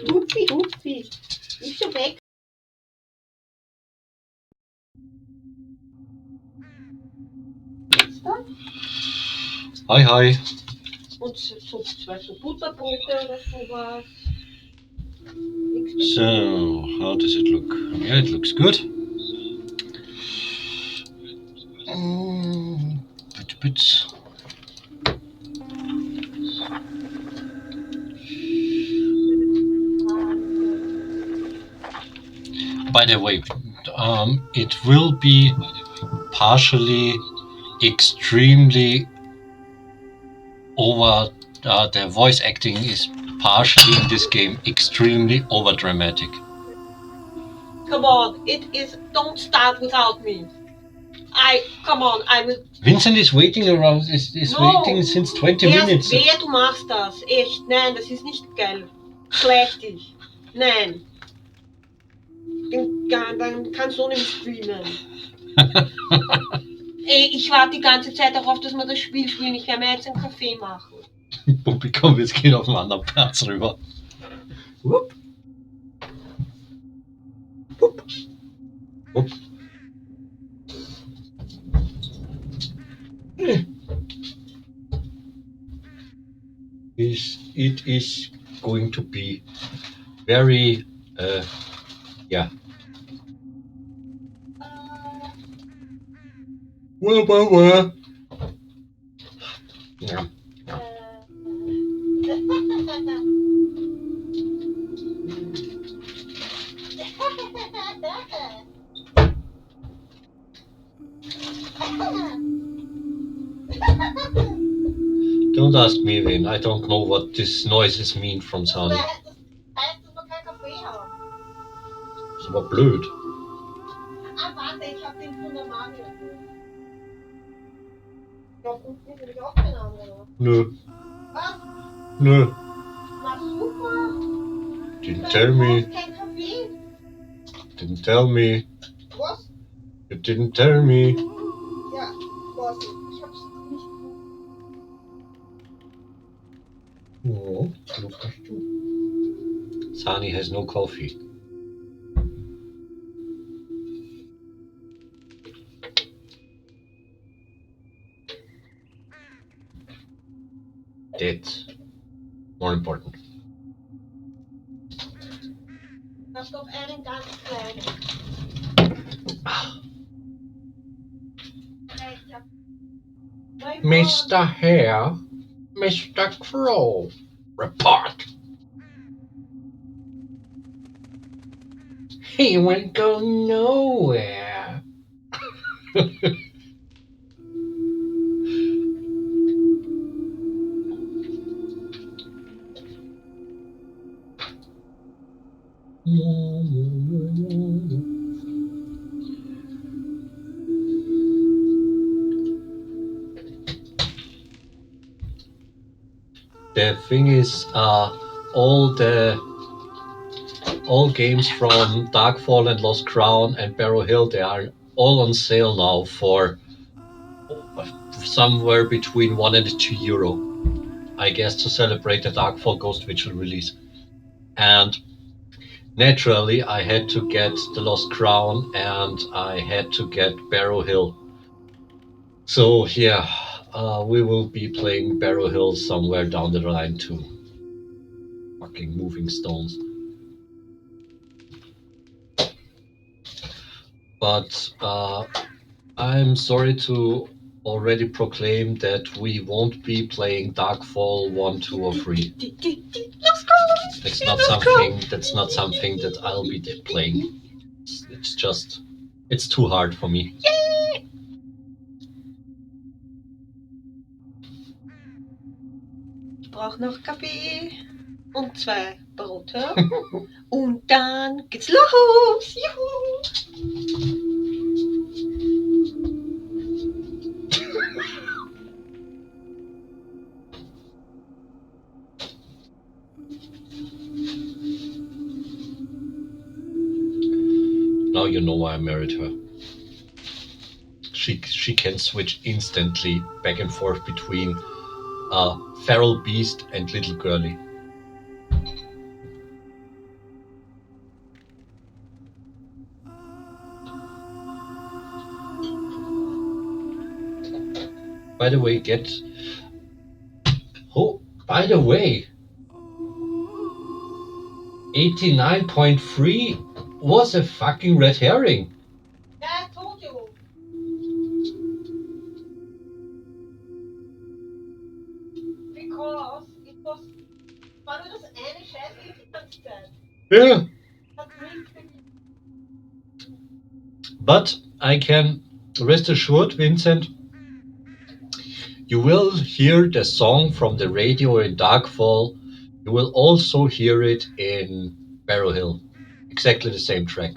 Hupfi, Hupfi. Ist schon weg. Hi, hi. Und so zwei so Butterbrote oder sowas. So, how does it look? Yeah, it looks good. Bits. By the way, it will be partially extremely over. The voice acting is partially in this game extremely over dramatic. Come on, it is. Don't start without me. Come on, I will. Vincent is waiting around. Is waiting since 20 minutes. Wer, du machst das. Echt, nein, das ist nicht geil. Schlecht dich. Nein. Dann kannst du nicht streamen. Ey, ich warte die ganze Zeit darauf, dass wir das Spiel spielen. Ich werde mir jetzt einen Kaffee machen. Publikum, jetzt geht auf einen anderen Platz rüber. Wupp. Wupp. Wupp. It is going to be very, yeah. Well. Yeah. Don't ask me, Vin. I don't know what these noises mean from Sani. Das war blöd. Warte, ich hab den von der Mario. Nämlich auch keine andere. Nö. Was? Nö. Na super. Didn't tell me. Kein Kaffee. Didn't tell me. Was? You didn't tell me. Ja, was? Ich hab's nicht. Oh, look at you. Sani has no coffee. That's more important. Das ist doch einen ganz kleinen. Mr. Hare, Mr. Crow, report. He won't go nowhere. The thing is, all games from Darkfall and Lost Crown and Barrow Hill, they are all on sale now for somewhere between €1 and €2, I guess, to celebrate the Darkfall Ghost Vigil release. And naturally, I had to get the Lost Crown and I had to get Barrow Hill. So yeah, we will be playing Barrow Hill somewhere down the line too. Fucking moving stones. But I'm sorry to already proclaim that we won't be playing Darkfall 1, 2, or 3. That's not something that I'll be playing. It's too hard for me. Ich brauche noch Kaffee und 2 Brote. Und dann geht's los. Juhu. Now you know why I married her. She can switch instantly back and forth between feral beast and little girly. by the way, get. Oh, by the way, 89.3 was a fucking red herring. Yeah, I told you. Because it was. War nur das eine Scheiße die ganze Zeit. Yeah. Hat nichts wirklich. But I can rest assured, Vincent, you will hear the song from the radio in Darkfall. You will also hear it in Barrow Hill. Exactly the same track.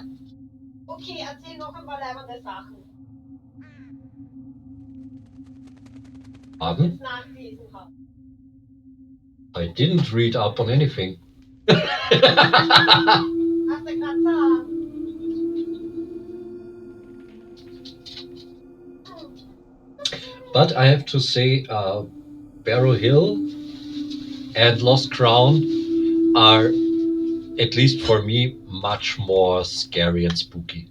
Okay, erzähl noch ein paar leibende Sachen. Pardon? Jetzt nachgelesen habe. I didn't read up on anything. Hast du gerade sagen? But I have to say, Barrow Hill and Lost Crown are, at least for me, much more scary and spooky.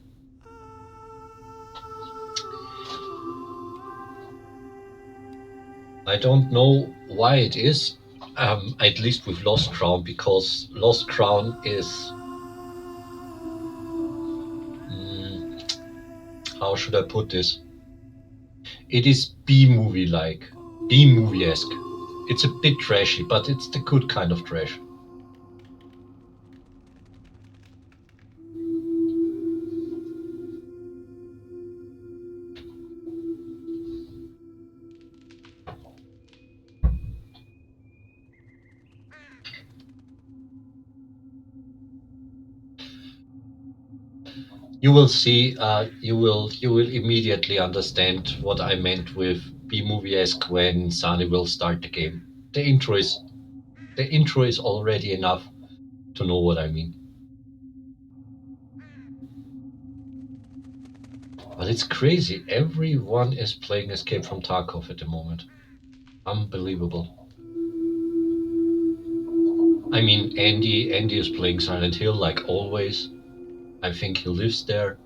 I don't know why it is, at least with Lost Crown, because Lost Crown is. How should I put this? It is B-movie like, B-movie-esque. It's a bit trashy, but it's the good kind of trash. You will see. You will immediately understand what I meant with B-movie-esque when Sunny will start the game. The intro is already enough to know what I mean. But it's crazy. Everyone is playing Escape from Tarkov at the moment. Unbelievable. I mean, Andy is playing Silent Hill like always. I think he lives there.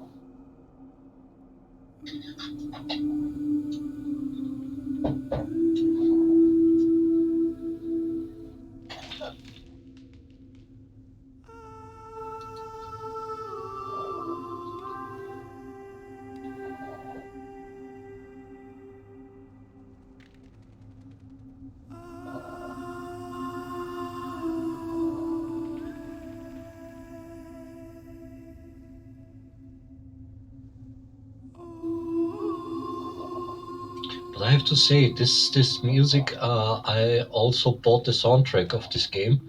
But I have to say, this music, I also bought the soundtrack of this game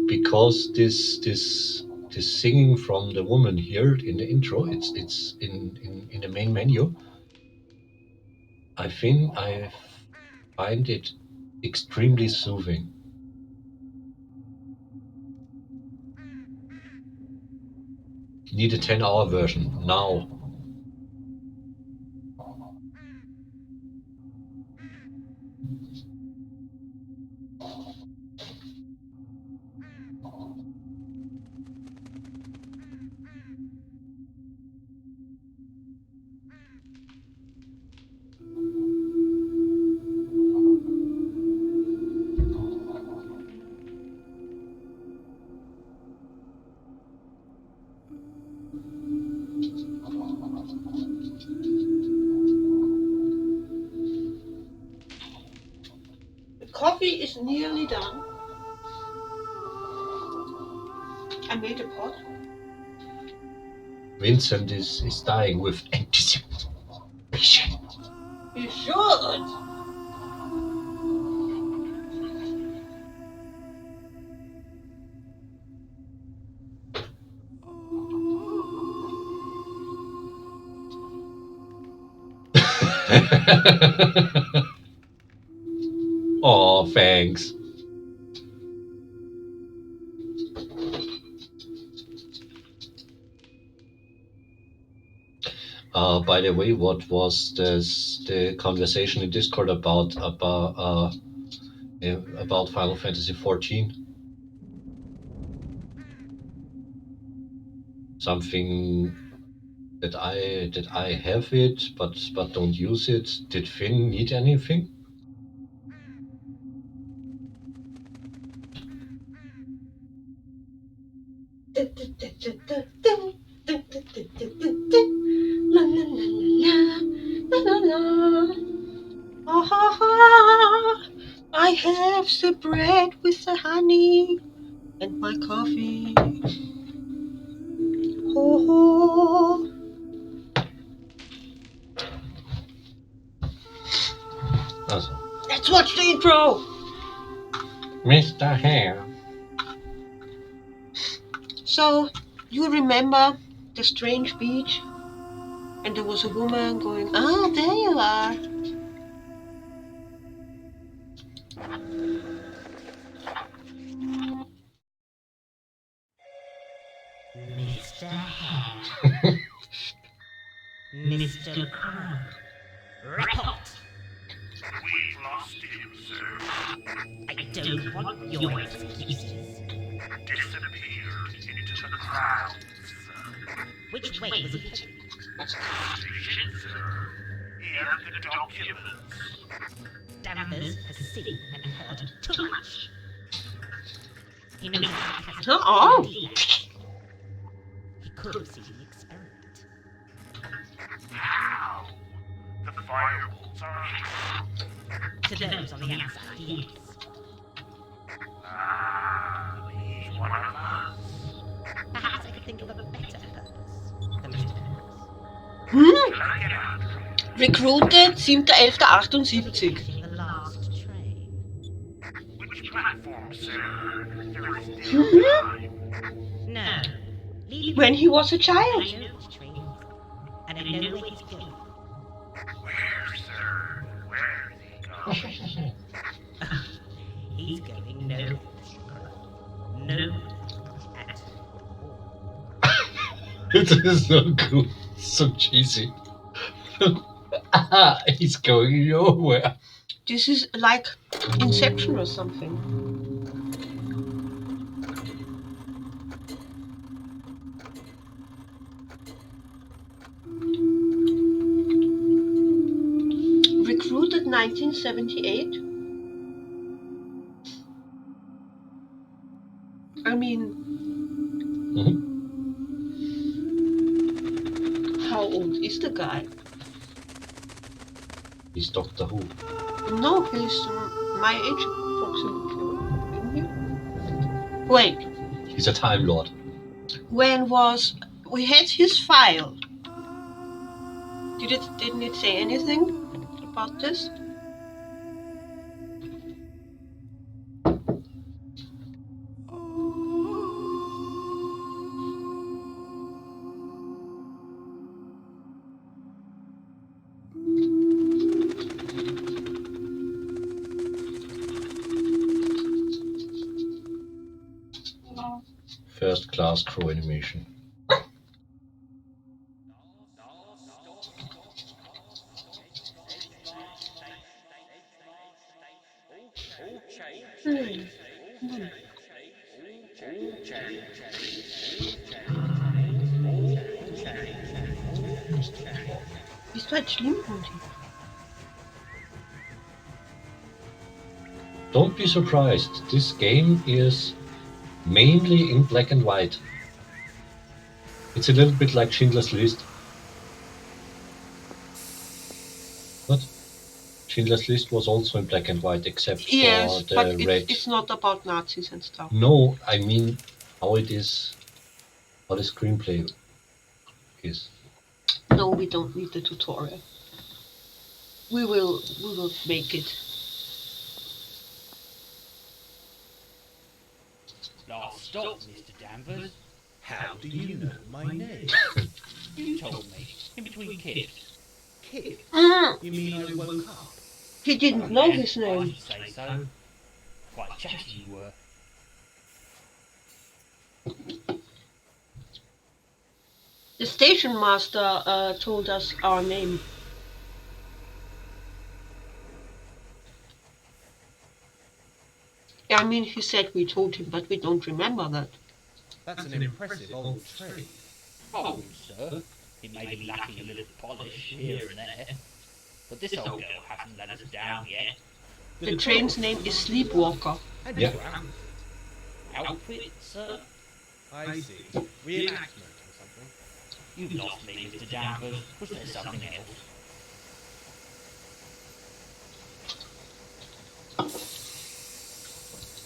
because this singing from the woman here in the intro, it's in the main menu. I find it extremely soothing. Need a 10-hour version now. The coffee is nearly done. I made a pot. Vincent is dying with anticipation. You should. Oh, thanks. By the way, what was the conversation in Discord about Final Fantasy 14? Something that I have it, but don't use it. Did Finn need anything? La la la la la la la. Ah ha ha! I have the bread with the honey and my coffee. Ho ho! Also, Let's watch the intro. Mr. Hare. So, you remember the strange beach? And there was a woman going, "Oh, there you are." Mr. Hare. Mr. Crow. Report. We've lost him, sir. I don't want your excuses. Disappeared into the clouds, sir. Which way was he headed? Station, sir. Here are the documents. Danvers has seen and heard too much. He knows that he has Oh. He could see the experiment. How? The firewalls are hacked. To those on the outside, yes. Ah, he's one of us. Perhaps I could think of a better purpose than Mr. Danvers. Hm? Shall I get out? Recruited 7.11.78. Catching the last train. Which platform, sir? There is still time. No. Leave When he was a I child. know which train he's on, and I know where he's going. Where, sir? Where is he going? He's going nowhere, Mr. Crow. Nowhere at all. It is so good. So cheesy. He's going nowhere. This is like Inception or something. Recruited 1978. I mean, how old is the guy? He's Doctor Who. No, he's my age approximately. Isn't he? Wait, He's a Time Lord. when was we had his file? Didn't it say anything about this? First class Crow animation. Bist du halt schlimm, Hundi? Don't be surprised. This game is mainly in black and white. It's a little bit like Schindler's List. What? Schindler's List was also in black and white, except Yes, for but the red. it's not about Nazis and stuff. No, I mean how it is, how the screenplay is. No, we don't need the tutorial. We will make it. Last stop, Mr. Danvers. How do you know my name? You told me, in between kids. Kid? You mean I woke up? He didn't know his I name. should say so. Quite chatty you were. The station master told us our name. I mean, he said we told him, but we don't remember that. That's an impressive old tree. Oh, sir. It may be lacking a little polish here and there. But this old girl hasn't let us down yet. The train's name is Sleepwalker. And Yeah. drowned. Outfit, sir? I see. Reenactment or something. You've lost me, Mr. Danvers. Was there something else?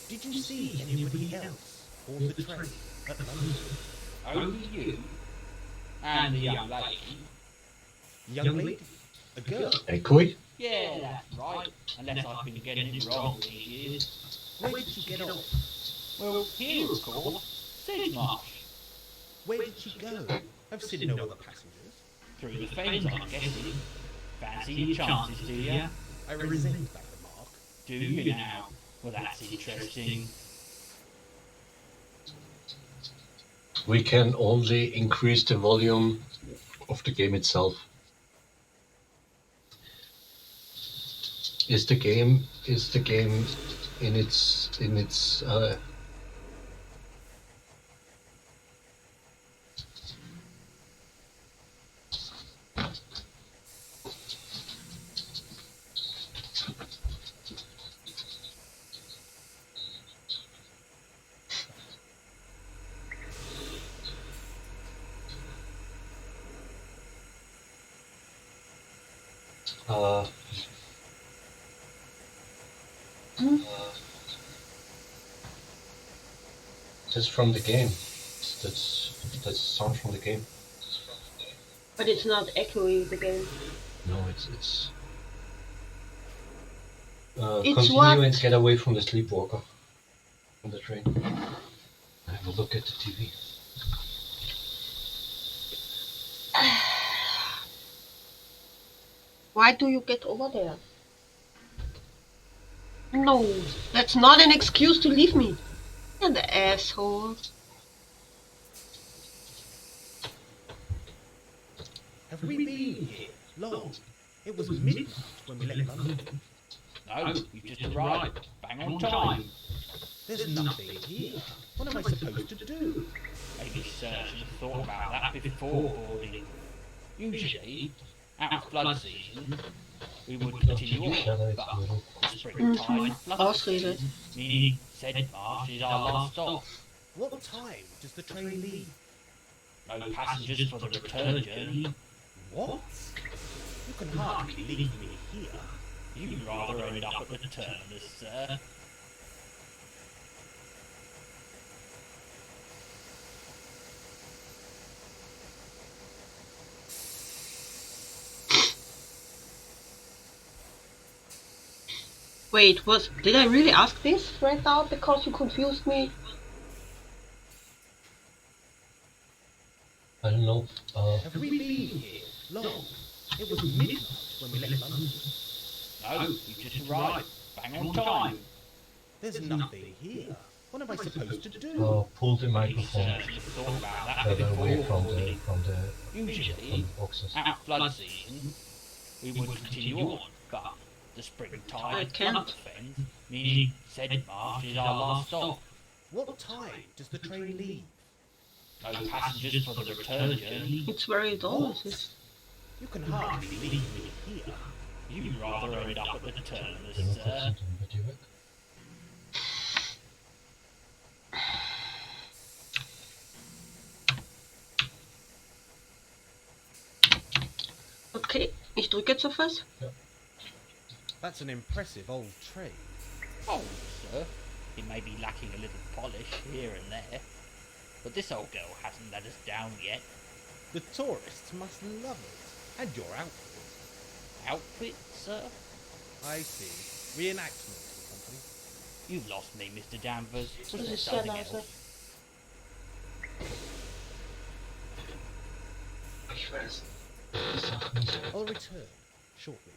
Did you see anybody else board the train at London? Only you? And the young lady? Young lady? A girl? Echoey? Yeah, that's right. Unless I've been getting it wrong these years. Where did she get off? Well, here, of course. Sidmarsh. Where did she go? I've seen no other passengers. Through the fens, I'm guessing. Fancy your chances, do ya? I resent that remark. Do you now? Well, that's interesting. We can only increase the volume of the game itself. Is the game in its that's from the game. That's sound from the game. But it's not echoey, the game. No, it's It's continue what? and get away from the sleepwalker on the train. Have a look at the TV. Why do you get over there? No, that's not an excuse to leave me. You're the asshole. Have we been here long? It was midnight when we left London. No, you just arrived. Bang on time. There's nothing here. What am I supposed to do? Maybe Sir should have thought about that before boarding. Usually, out of flood season, we would continue on, but the springtime flood Ausrede. season, meaning Sedmarsh is our last stop. What time does the train leave? No passengers for the return journey. What? You can hardly leave me here. You'd rather end up at the terminus, sir. Wait, did I really ask this right now because you confused me? I don't know. Have we been here long? It was midnight when we left London. No, you just arrived. Bang on time. There's nothing here. What am I supposed to do? Pull the Maybe microphone Sir should have thought about that further away before from the boarding. from the Usually, boxes. out of flood season, we would continue on, but the I springtide can't. flood fens, meaning Sedmarsh is our last stop. What time does the train leave? No passengers for the return journey. It's very dull. You can hardly leave me here. You'd rather end up at the terminus, Den har sir. fått sånt video weg. Okay, ich drücke jetzt auf was. That's an impressive old train. Oh, sir, it may be lacking a little polish here and there, but this old girl hasn't let us down yet. The tourists must love it. And your outfit. Outfit, sir? I see. Reenactment or something. You've lost me, Mr. Danvers. Was Das there ist ja something leise. else? Ich weiß. Ich sag nicht. I'll return shortly.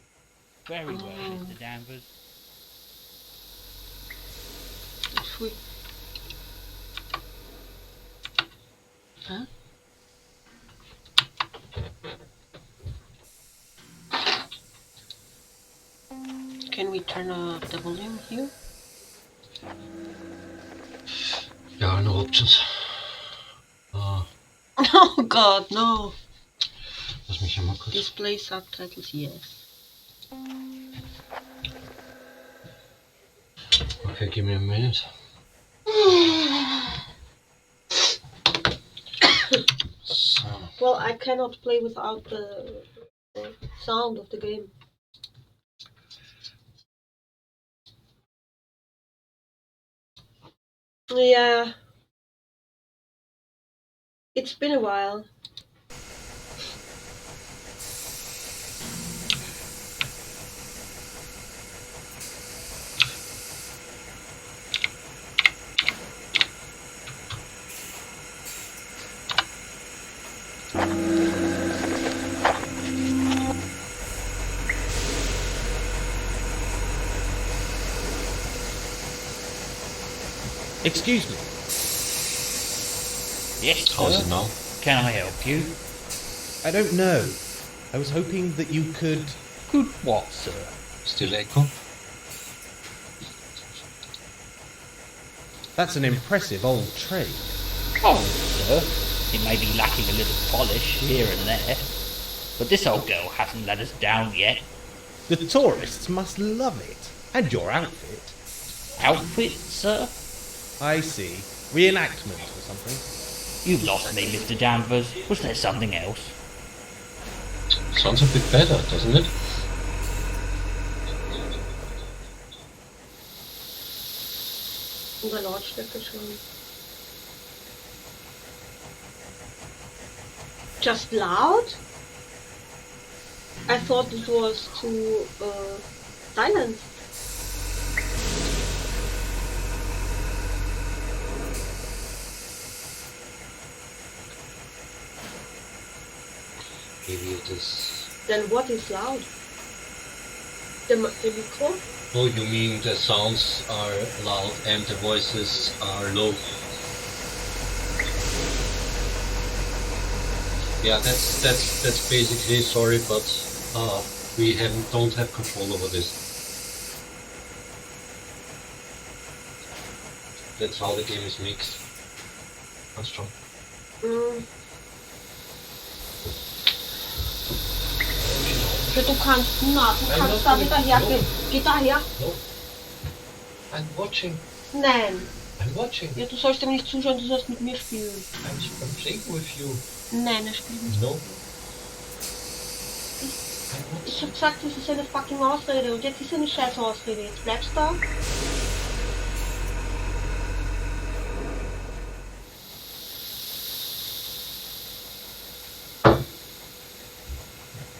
Very well, Mr. Danvers. Pfui. Huh? Can we turn up the volume here? There are no options. Oh god, no. Lass mich hier mal kurz. Display subtitles, yes. Okay, give me a minute. So, Well, I cannot play without the sound of the game. Yeah, it's been a while. Excuse me. Yes, how's sir. it now? Can I help you? I don't know. I was hoping that you could. Good what, sir? Still echo? That's an impressive old trade. Oh, sir. It may be lacking a little polish here and there, but this old girl hasn't let us down yet. The tourists must love it. And your outfit. Outfit, sir? I see. Reenactment or something. You've lost me, Mr. Danvers. Was there something else? Sounds a bit better, doesn't it? Unser Lautstärke schon. Just loud? I thought it was too silent. Maybe it is. Then what is loud? The micro? Oh, you mean the sounds are loud and the voices are low? Yeah, that's basically, sorry, but we don't have control over this. That's how the game is mixed. That's true. Du kannst da wieder hergehen. Geh da her. No. I'm watching. Nein. I'm watching. Ja, du sollst ihm nicht zuschauen, du sollst mit mir spielen. I'm playing with you. Nein, er spielt nicht. No. Ich hab gesagt, das ist eine fucking Ausrede und jetzt ist eine scheiß Ausrede. Jetzt bleibst du da.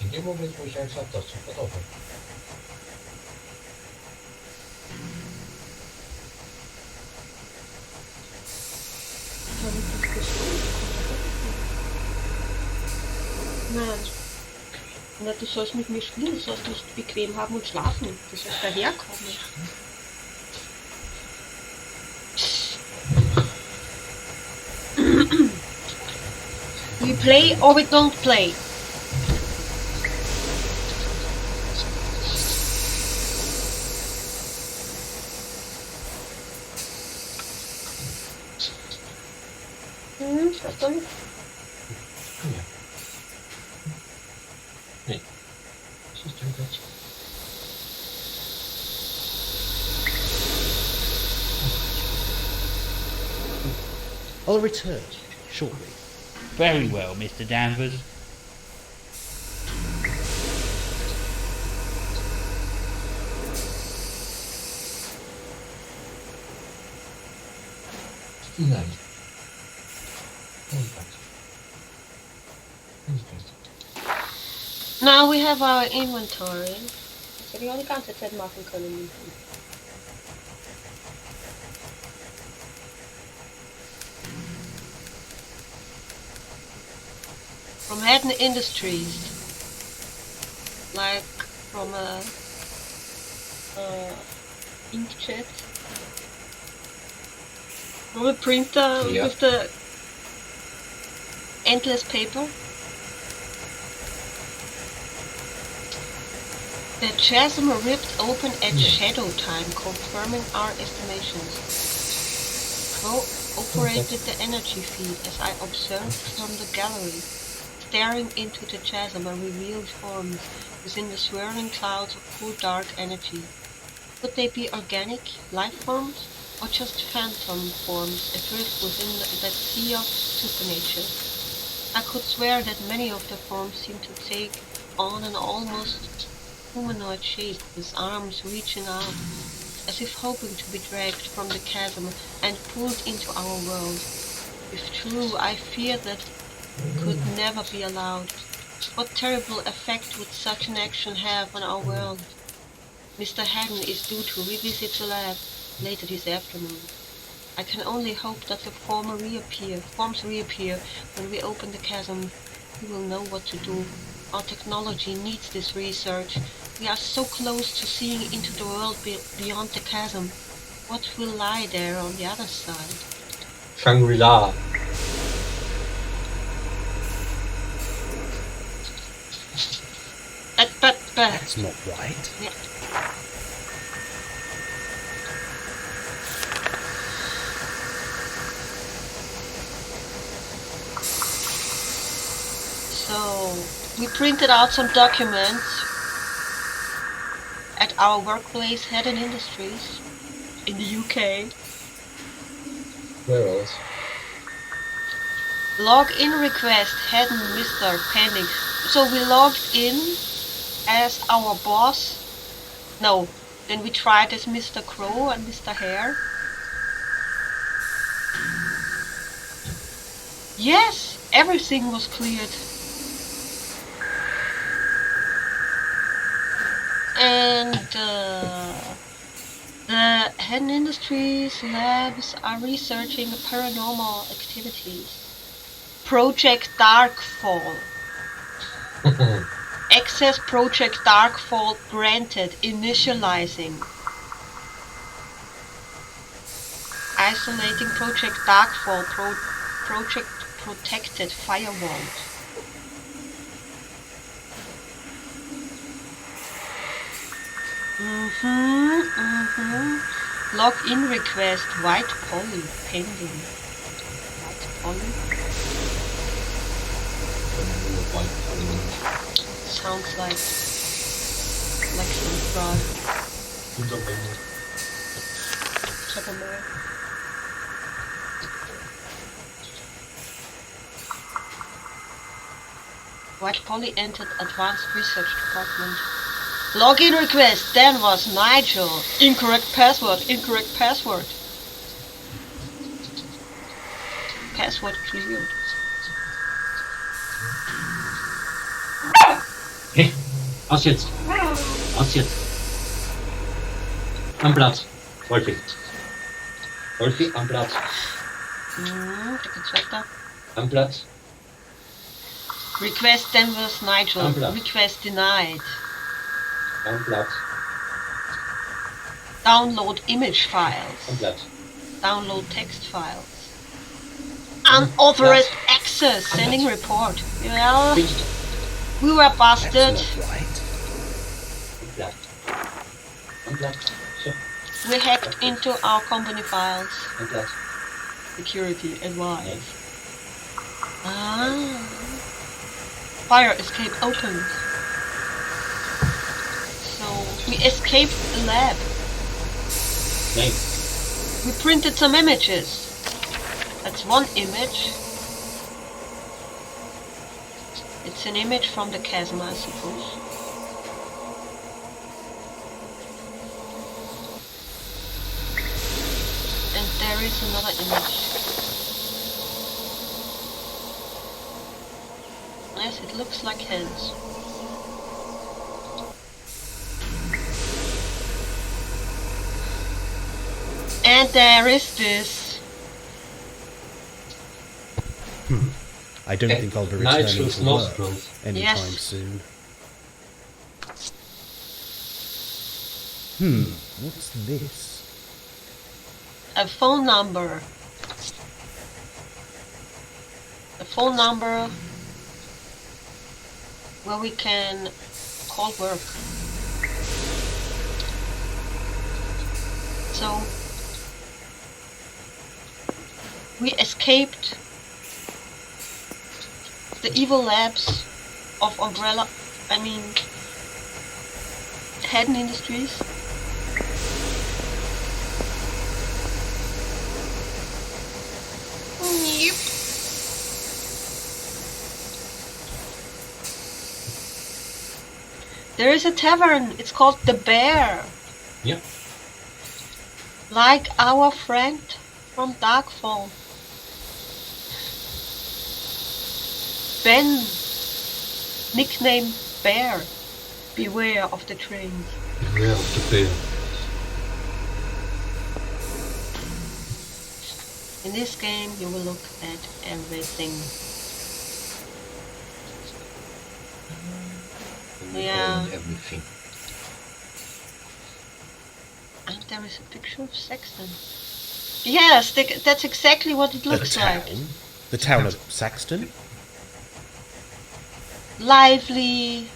In dem Moment, wo ich eins hab, darfst du sofort aufhören. Nein. Na, du sollst mit mir spielen, du sollst dich bequem haben und schlafen. Du sollst daherkommen. We play or we don't play. Was soll ich? Komm her. Nee. Was ist denn das? I'll return shortly. Very well, Mr. Danvers. Nein. Now we have our inventory. Das hätte ich auch die ganze Zeit machen können. From Hedden Industries, like from a inkjet, from a printer Yeah. with the endless paper. The chasm ripped open at shadow time, confirming our estimations. Crow operated the energy feed as I observed from the gallery, staring into the chasm and revealed forms within the swirling clouds of cool dark energy. Could they be organic life forms, or just phantom forms adrift within that sea of supernature? I could swear that many of the forms seemed to take on an almost humanoid shape, with arms reaching out, as if hoping to be dragged from the chasm and pulled into our world. If true, I fear that could never be allowed. What terrible effect would such an action have on our world? Mr. Haddon is due to revisit the lab later this afternoon. I can only hope that the forms reappear when we open the chasm. We will know what to do. Our technology needs this research. We are so close to seeing into the world beyond the chasm. What will lie there on the other side? Shangri-La. But That's not right. yeah. So we printed out some documents at our workplace, Haddon Industries, in the UK. Where else? Login request Haddon Mr. Pending. So we logged in as our boss. No, then we tried as Mr. Crow and Mr. Hare. Yes, everything was cleared. And the Haddon Industries labs are researching paranormal activities. Project Darkfall. Access Project Darkfall granted. Initializing. Isolating Project Darkfall. Project protected firewall. Login request White Poly pending. White Poly? Sounds like some fraud. Zuckerberg. White Poly entered Advanced Research Department. Login request, then was Nigel. Incorrect password, incorrect password. Password cleared. Hey, aus jetzt. Aus jetzt. Am Platz. Wolfi. Wolfi, am Platz. Da geht's weiter. Am Platz. Request, then was Nigel. Am Platz. Request denied. Am Platz. Download image files. Am Platz. Download text files. Unauthorized access. Sending report. Well, we were busted. That's not right. Am Platz. Am Platz. So, We hacked into our company files. am Platz. Security advised. Fire escape opened. So we escaped the lab. Nein. We printed some images. That's one image. It's an image from the chasm, I suppose. And there is another image. Yes, it looks like hands. And there is this. I don't think I'll be returning Nigel's to work nostrils. anytime Yes. soon. What's this? A phone number. A phone number where we can call work. So we escaped the evil labs of Haddon Industries. Yep. There is a tavern. It's called the Bear. Yeah. Like our friend from Darkfall. Ben. Nickname Bear. Beware of the trains. Beware of the bear. In this game, you will look at everything. Yeah. And everything. And there is a picture of Saxton. Yes, that's exactly what it looks like. The town of Saxton? Lively,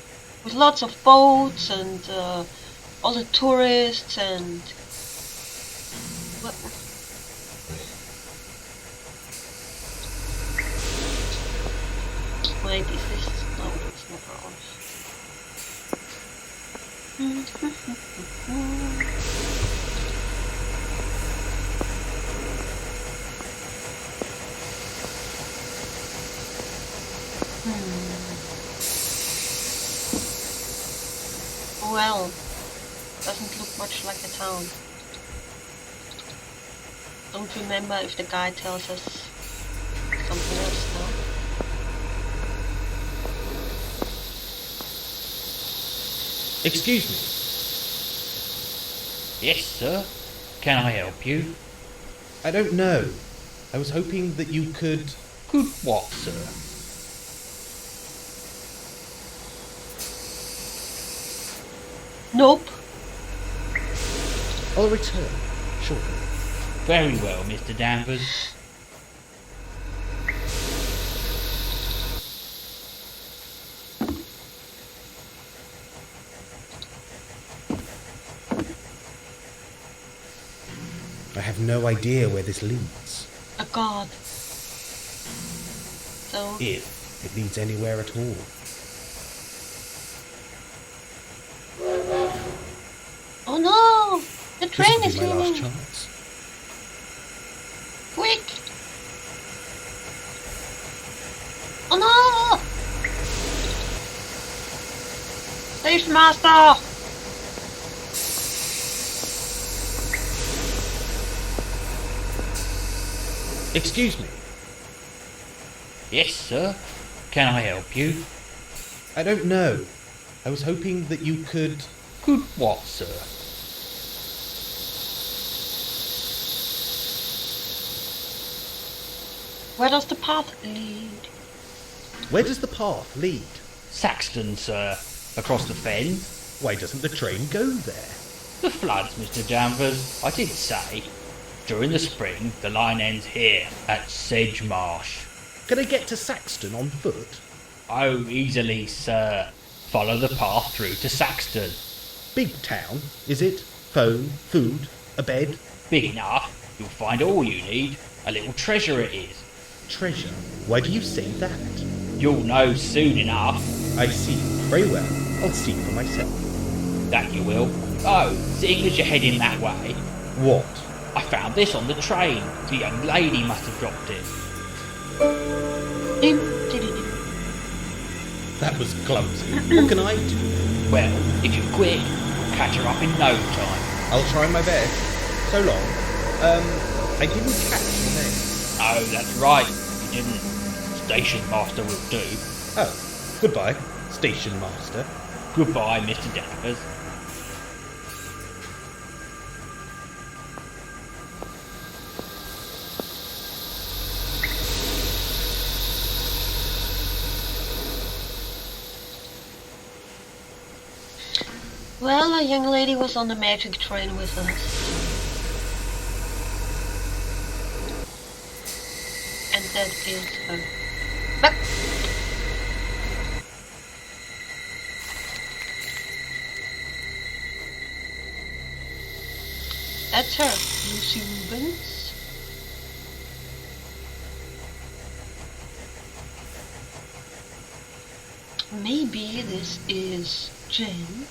with lots of boats and all the tourists and... What? Wait, is this... No, it's not ours. Well, doesn't look much like a town. Don't remember if the guy tells us something else now. Excuse me. Yes, sir. Can I help you? I don't know. I was hoping that you could... Good what, sir? Nope. I'll return shortly. Very well, Mr. Danvers. I have no idea where this leads. A god. So... If it leads anywhere at all. Oh no! The This train could is be my last leaving! chance. Quick! Oh no! Station master! Excuse me. Yes, sir. Can I help you? I don't know. I was hoping that you could... Good what, sir? Where does the path lead? Where does the path lead? Saxton, sir. Across the fen. Why doesn't the train go there? The floods, Mr. Danvers. I did say. During the spring, the line ends here, at Sedge Marsh. Can I get to Saxton on foot? Oh, easily, sir. Follow the path through to Saxton. Big town, is it? Phone, food, a bed, Big enough, you'll find all you need. A little treasure it is. treasure. Why do you say that? You'll know soon enough. I see. Very well. I'll see for myself. That you will. Oh, seeing as you're heading that way, What? I found this on the train. The young lady must have dropped it. Dim, diddy, dim. That was clumsy. What can I do? Well, if you're quick, you'll catch her up in no time. I'll try my best. So long. I didn't catch your name. Oh, that's right. You didn't. Station master will do. Oh, goodbye, station master. Goodbye, Mr. Danvers. Well, a young lady was on the magic train with us. And that is her. But that's her, Lucy Rubens. Maybe this is Jen.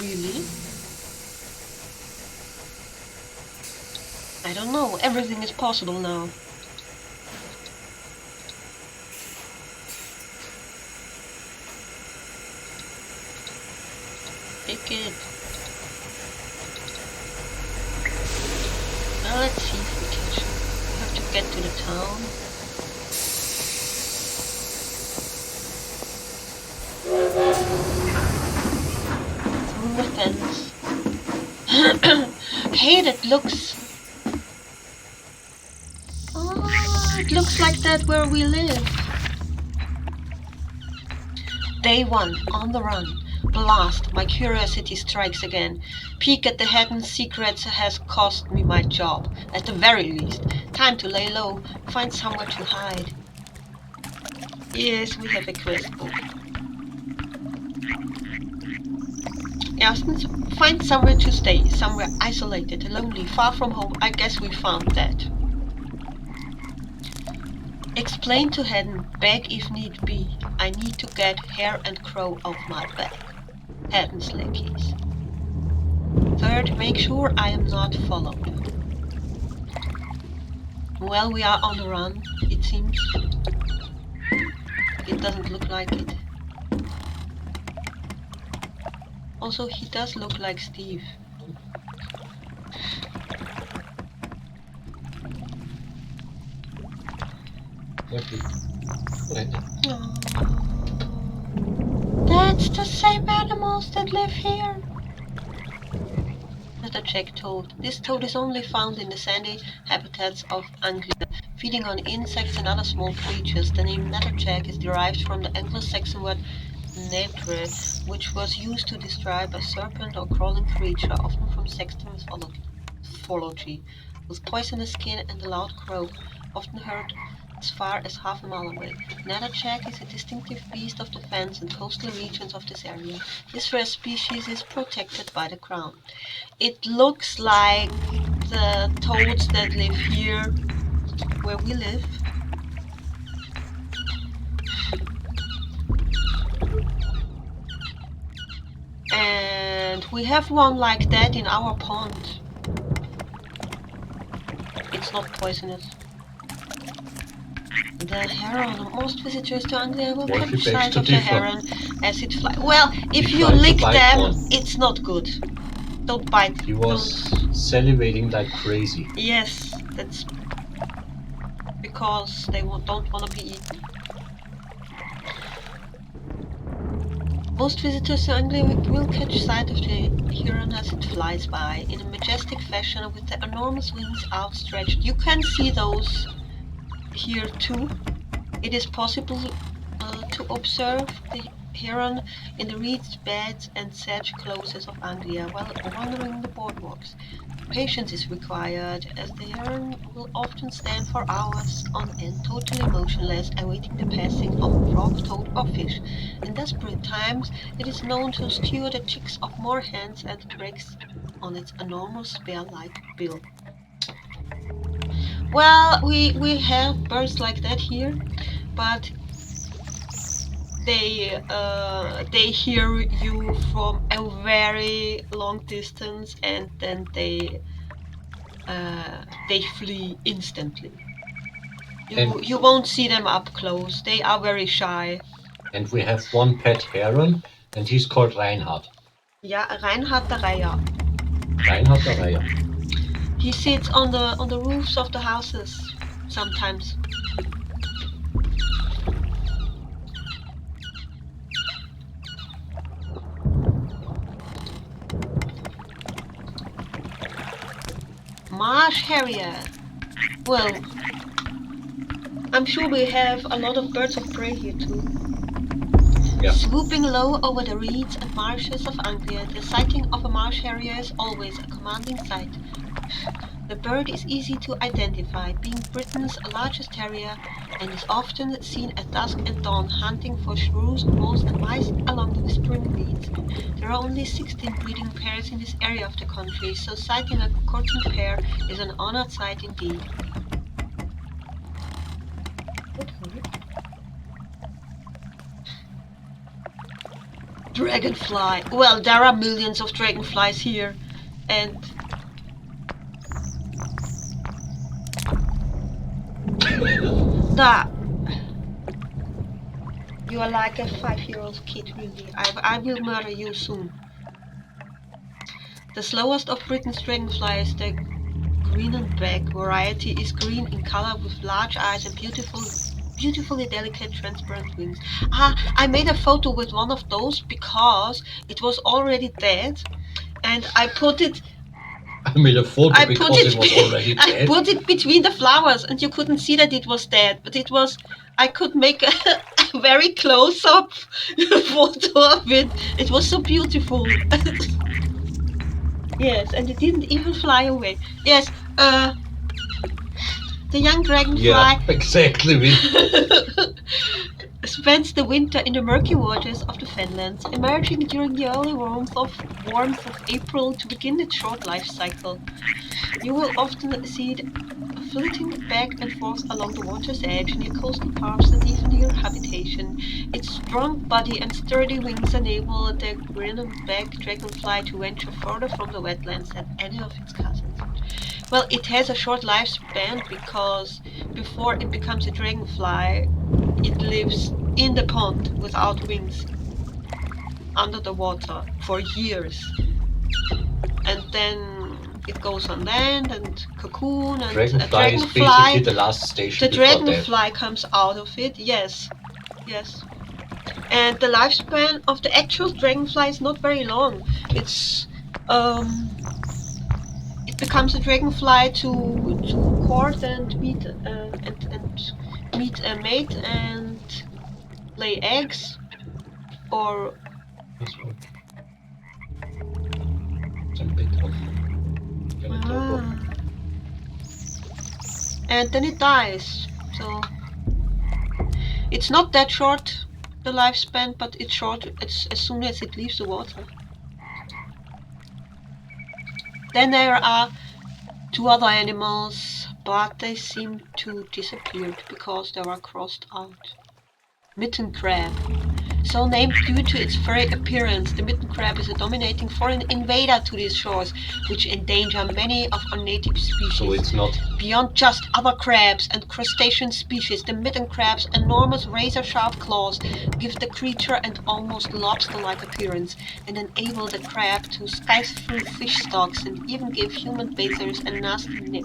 Really? I don't know. Everything is possible now. Get it. Now let's see if we catch him. We have to get to the town. Through the fence. Hey, that looks... Oh, it looks like that where we live. Day 1, on the run. Blast, my curiosity strikes again. Peek at the hidden secrets has cost me my job, at the very least. Time to lay low, find somewhere to hide. Yes, we have a quest book. Erstens, find somewhere to stay, somewhere isolated, lonely, far from home. I guess we found that. Explain to Hedden, beg if need be. I need to get Hare and Crow off my back. Hedden's lackeys. Third, make sure I am not followed. Well, we are on the run, it seems. It doesn't look like it. Also, he does look like Steve. That's the same animals that live here. Netterjack toad. This toad is only found in the sandy habitats of Anglia, feeding on insects and other small creatures. The name Netterjack is derived from the Anglo-Saxon word netre, which was used to describe a serpent or crawling creature, often from Saxon mythology, with poisonous skin and a loud crow, often heard as far as half a mile away. Netterjack is a distinctive beast of the fens and coastal regions of this area. This rare species is protected by the crown. It looks like the toads that live here, where we live. And we have one like that in our pond. It's not poisonous. The heron. Most visitors to Anglia will catch sight of the heron as it flies. Well, if you lick them, it's not good. Don't bite. He was salivating like crazy. Yes, that's because they don't want to be eaten. Most visitors to Anglia will catch sight of the heron as it flies by in a majestic fashion with the enormous wings outstretched. You can see those here too. It is possible to observe the heron in the reed beds and sedge closes of Anglia while wandering the boardwalks. Patience is required, as the heron will often stand for hours on end, totally motionless, awaiting the passing of a frog, toad, or fish. In desperate times, it is known to skewer the chicks of moorhens and breaks on its enormous bear-like bill. Well, we have birds like that here, but they hear you from a very long distance, and then they flee instantly. You won't see them up close. They are very shy. And we have one pet heron, and he's called Reinhard. Yeah, Reinhard the Reiher. Reinhard the Reiher. He sits on the roofs of the houses sometimes. Marsh Harrier. Well, I'm sure we have a lot of birds of prey here too. Yeah. Swooping low over the reeds and marshes of Anglia, the sighting of a marsh harrier is always a commanding sight. The bird is easy to identify, being Britain's largest terrier, and is often seen at dusk and dawn hunting for shrews, moles and mice along the whispering reeds. There are only 16 breeding pairs in this area of the country, so sighting a courting pair is an honored sight indeed. Dragonfly. Well, there are millions of dragonflies here, and that you are like a 5-year-old kid, really. I will murder you soon. The slowest of Britain's dragonflies, the Greenenbeck variety, is green in color with large eyes and beautifully delicate transparent wings. I made a photo with one of those because it was already dead, and I put it I made a photo because it was already I dead. put it between the flowers, and you couldn't see that it was dead, but it was. I could make a very close-up photo of it. It was so beautiful. Yes, and it didn't even fly away. Yes, the young dragonfly. Yeah, exactly. Spends the winter in the murky waters of the Fenlands, emerging during the early warmth of April to begin its short life cycle. You will often see it flitting back and forth along the water's edge near coastal paths and even near habitation. Its strong body and sturdy wings enable the Greenenbeck dragonfly to venture further from the wetlands than any of its cousins. Well, it has a short lifespan because before it becomes a dragonfly, it lives in the pond without wings, under the water, for years. And then it goes on land and cocoon, and Dragonfly is basically the last station the before death. dragonfly comes out of it, yes. And the lifespan of the actual dragonfly is not very long. It's it becomes a dragonfly to court and meet a mate and lay eggs, or This one. It's a bit of and then it dies. So it's not that short, the lifespan, but it's short as soon as it leaves the water. Then there are two other animals, but they seem to disappeared because they were crossed out. Mitten crab. So named due to its furry appearance, the mitten crab is a dominating foreign invader to these shores, which endanger many of our native species. So it's not beyond just other crabs and crustacean species. The mitten crab's enormous razor-sharp claws give the creature an almost lobster-like appearance and enable the crab to slice through fish stalks and even give human bathers a nasty nip.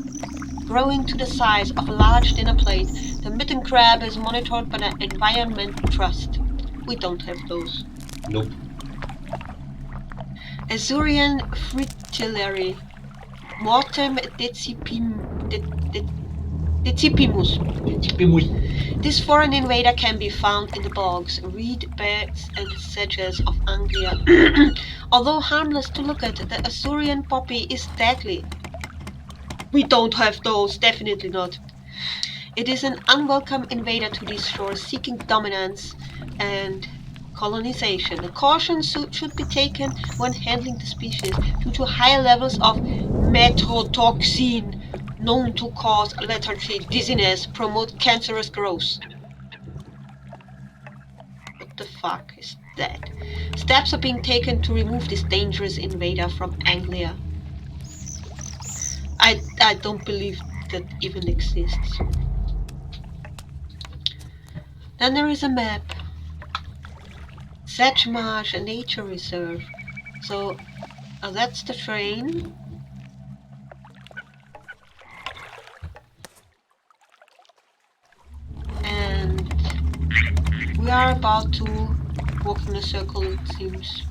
Growing to the size of a large dinner plate, the mitten crab is monitored by the Environment Trust. We don't have those. Nope. Azurian fritillary. Mortem decipimus. This foreign invader can be found in the bogs, reed beds and sedges of Anglia. Although harmless to look at, the Azurian poppy is deadly. We don't have those, definitely not. It is an unwelcome invader to these shores, seeking dominance and colonization. Caution should be taken when handling the species due to high levels of metrotoxin, known to cause lethargy, dizziness, promote cancerous growth. What the fuck is that? Steps are being taken to remove this dangerous invader from Anglia. I don't believe that even exists. Then there is a map. Sedge Marsh, a nature reserve. So that's the train. And we are about to walk in a circle, it seems.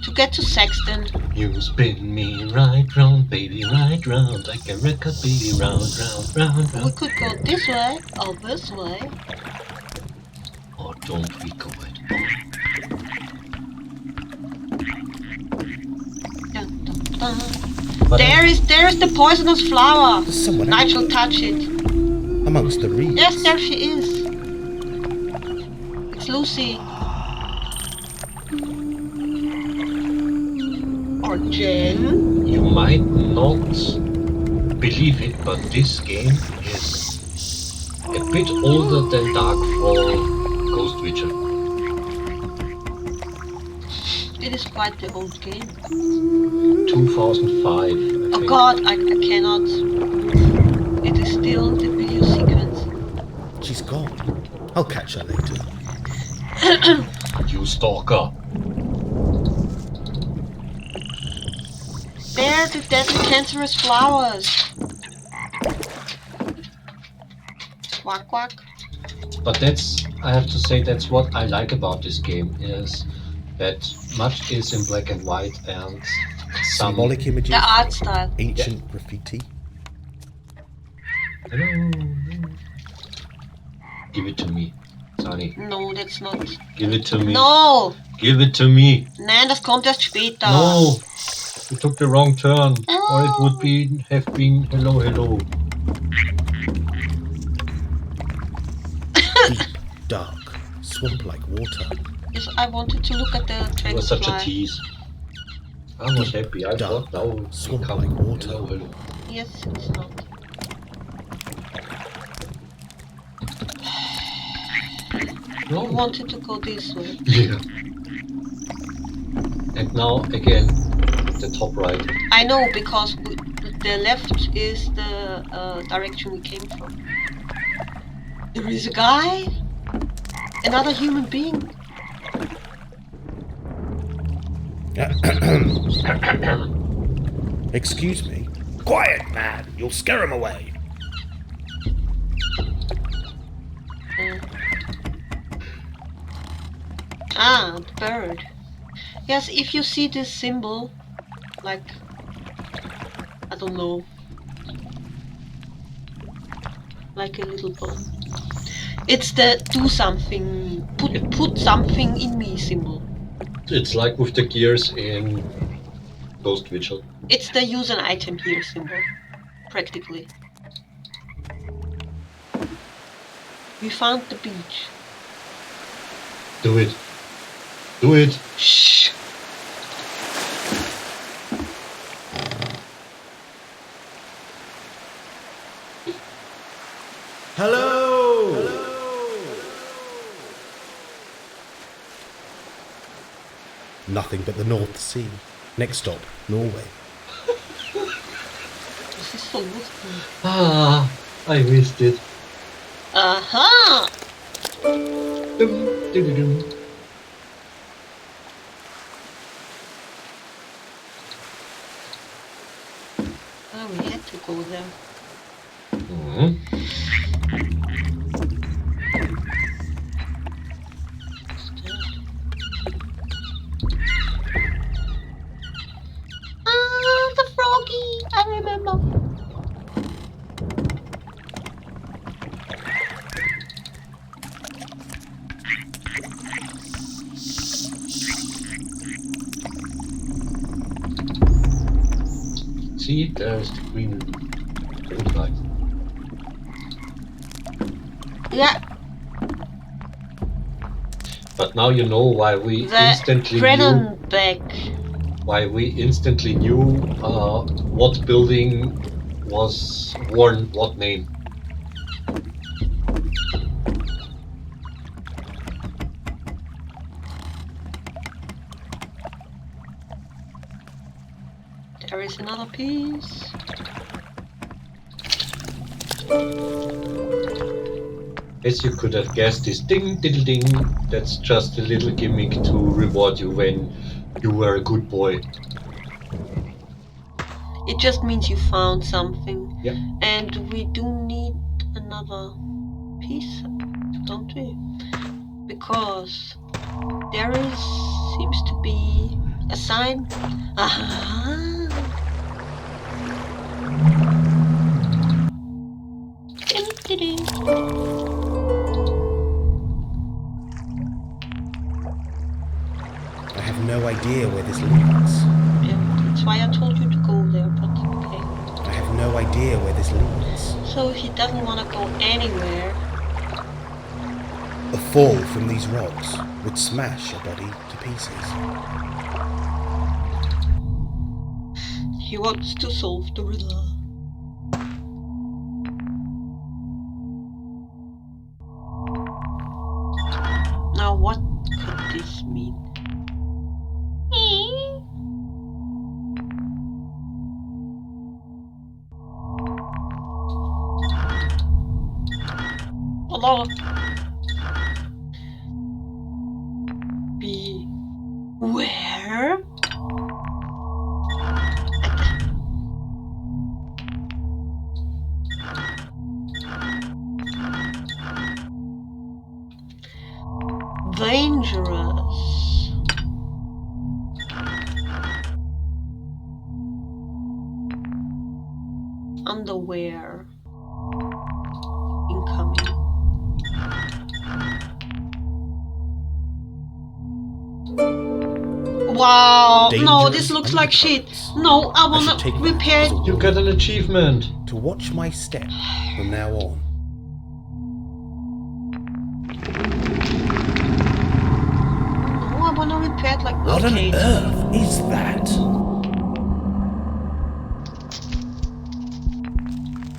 To get to Sexton. You spin me right round, baby, right round, like a record, baby, round, round, round, round. We could go this way or this way. Or don't we go at all? Dun, dun, dun. There's the poisonous flower. There's someone Nigel, touch it. amongst the reeds. Yes, there she is. It's Lucy. Or Jen. You might not believe it, but this game is a bit older than Darkfall Ghost Witcher. It is quite the old game. 2005, I think. Oh god, I cannot. It is still the video sequence. She's gone. I'll catch her later. You stalker. They're the deadly cancerous flowers. Quack quack. But I have to say, that's what I like about this game, is that much is in black and white and some... Symbolic images, The art style. ancient graffiti. Hello. Give it to me, Sunny. No, that's not. Give it to me. No! Give it to me. Nein, das kommt erst später. No. You took the wrong turn. Or it would have been hello, hello. Deep, dark, swamp-like water. Yes, I wanted to look at the It was such a dragonfly. tease. I was happy. I thought now it Swamp come. like water. Hello, hello. Yes, it's not. I No. wanted to go this way. Yeah. And now again, the top right. I know, because the left is the direction we came from. There is a guy, another human being. Excuse me? Quiet, man! You'll scare him away. Ah, the bird. Yes, if you see this symbol, like, I don't know, like a little bone. It's the do something, put something in me symbol. It's like with the gears in Ghost Vigil. It's the use an item here symbol, practically. We found the beach. Do it. Do it. Shh. Hello! Nothing but the North Sea. Next stop, Norway. This is so useful. Ah, I missed it. Aha! Dum, dum, dum. Oh, we had to go there. Mhm. Ah, the froggy! I remember. See, there's the green flag. Yeah, But now you know why we the instantly knew. Brennenbeck. Why we instantly knew what building was worn what name. There is another piece. As you could have guessed, this ding diddle ding, that's just a little gimmick to reward you when you were a good boy. It just means you found something. Yep. And we do need another piece, don't we? Because there seems to be a sign. Aha! I have no idea where this leads. Yeah, that's why I told you to go there, but okay. I have no idea where this leads. So he doesn't want to go anywhere. A fall from these rocks would smash a body to pieces. He wants to solve the riddle. Now what could this mean? Hello. Beware. Dangerous. Underwear. Incoming. Wow, no, Dangerous this looks like shit. undercurrents. No, I I wanna should take that repair as a You get an achievement. to watch my step from now on. No, I wanna repair it like What on Kate. earth is that?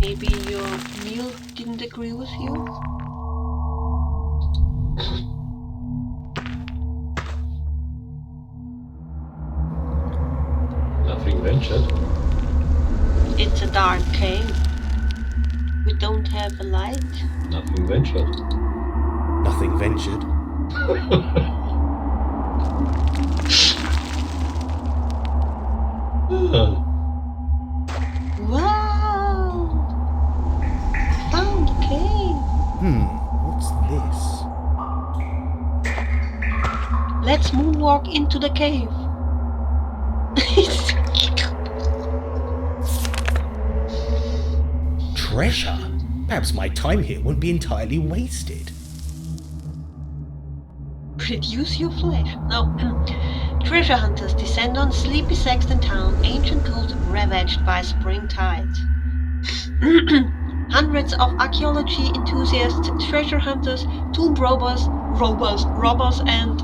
Maybe your meal didn't agree with you? Nothing ventured. It's a dark cave. We don't have a light. Nothing ventured. Nothing ventured. Wow! I found a cave. What's this? Let's moonwalk into the cave. Treasure? Perhaps my time here won't be entirely wasted. Reduce your flesh. No. Treasure hunters descend on sleepy Sexton town, ancient coast ravaged by spring tides. Hundreds of archaeology enthusiasts, treasure hunters, tomb robbers, and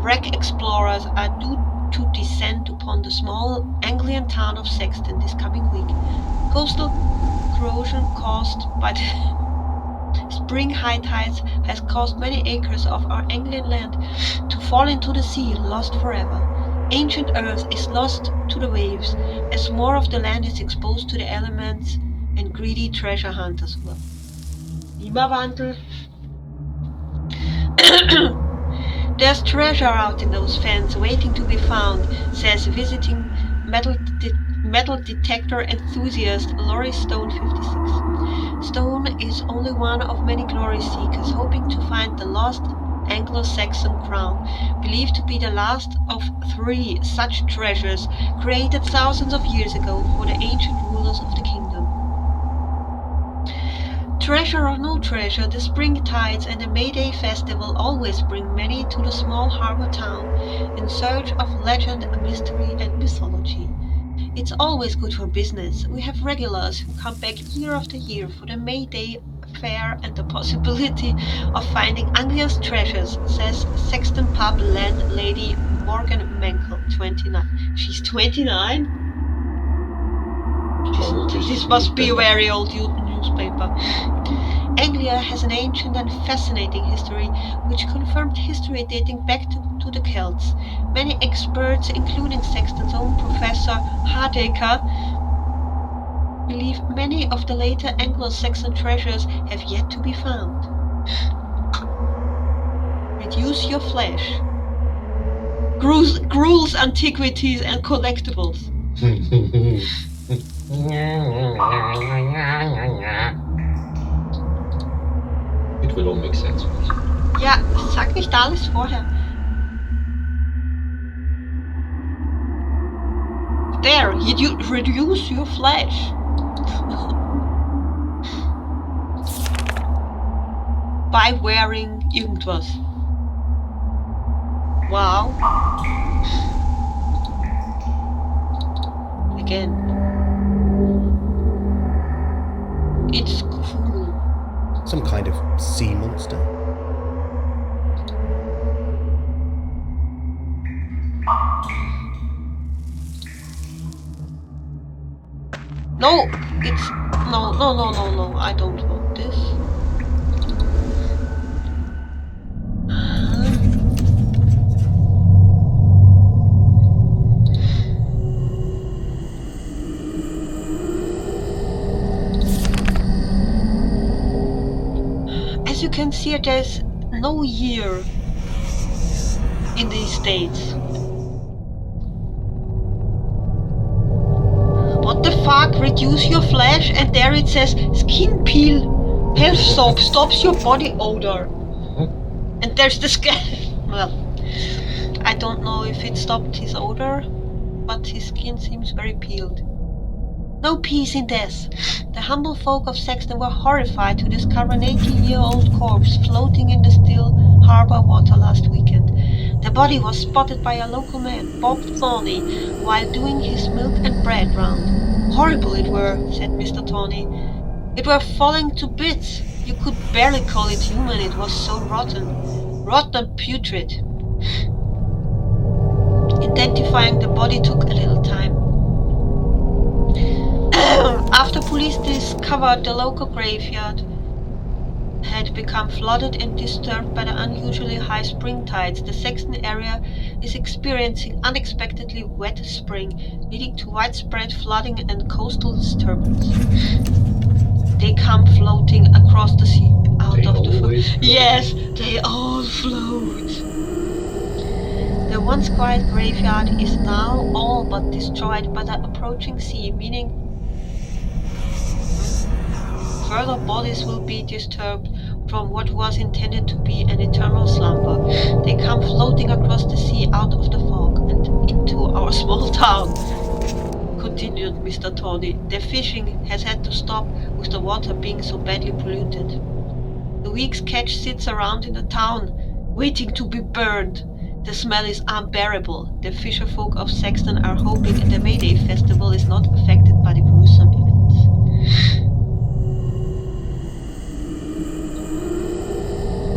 wreck explorers are due to descend upon the small Anglian town of Sexton this coming week. Coastal corrosion caused by the spring high tides has caused many acres of our Anglian land to fall into the sea, lost forever. Ancient earth is lost to the waves as more of the land is exposed to the elements and greedy treasure hunters will. Klimawandel. There's treasure out in those fens waiting to be found, says visiting metal detector enthusiast Laurie Stone 56. Stone is only one of many glory seekers hoping to find the lost Anglo-Saxon crown, believed to be the last of 3 such treasures created thousands of years ago for the ancient rulers of the kingdom. Treasure or no treasure, the spring tides and the May Day festival always bring many to the small harbor town in search of legend, mystery and mythology. It's always good for business. We have regulars who come back year after year for the May Day fair and the possibility of finding Anglia's treasures, says Sexton Pub landlady Morgan Menkel, 29. She's 29? This must be a very old newspaper. Anglia has an ancient and fascinating history, which confirmed history dating back to the Celts. Many experts, including Sexton's own Professor Hardaker, believe many of the later Anglo-Saxon treasures have yet to be found. Reduce your flesh. Gruel's antiquities and collectibles. It will all make sense. Ja, sag nicht alles vorher. There, you reduce your flesh. By wearing irgendwas. Wow. Again. It's cool. Some kind of sea monster? No, it's no, I don't want this. As you can see, there's no year in these states. What the fuck? Reduce your flesh, and there it says skin peel health soap stops your body odor. And there's the well, I don't know if it stopped his odor, but his skin seems very peeled. No peace in death. The humble folk of Saxton were horrified to discover an 80-year-old corpse floating in the still harbour water last weekend. The body was spotted by a local man, Bob Thorney, while doing his milk and bread round. Horrible it were, said Mr. Thorney. It were falling to bits. You could barely call it human, it was so rotten. Rotten and putrid. Identifying the body took a little time. After police discovered the local graveyard had become flooded and disturbed by the unusually high spring tides, the Saxton area is experiencing unexpectedly wet spring, leading to widespread flooding and coastal disturbance. They come floating across the sea out They of the always float. Yes, they all float. The once quiet graveyard is now all but destroyed by the approaching sea, meaning further bodies will be disturbed from what was intended to be an eternal slumber. They come floating across the sea out of the fog and into our small town, continued Mr. Thorney. The fishing has had to stop with the water being so badly polluted. The week's catch sits around in the town, waiting to be burned. The smell is unbearable. The fisherfolk of Saxton are hoping the May Day festival is not affected by the gruesome events.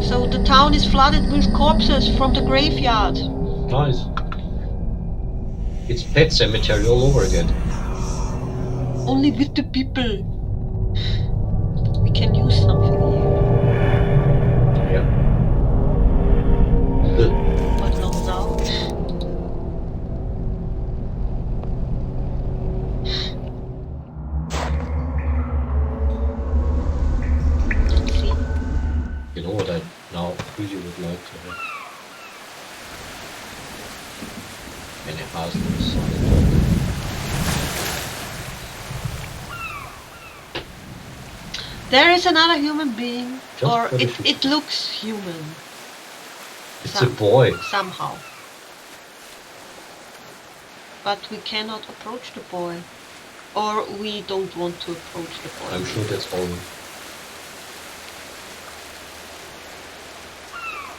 So the town is flooded with corpses from the graveyard. Nice. It's Pet Cemetery all over again. Only with the people. We can use something here, Yeah. but not now. Let's see. You know what I now really would like to have? An Erasmus Solid. There is another human being, Just or for the it future. looks human It's a boy. somehow. But we cannot approach the boy. Or we don't want to approach the boy. I'm sure that's all.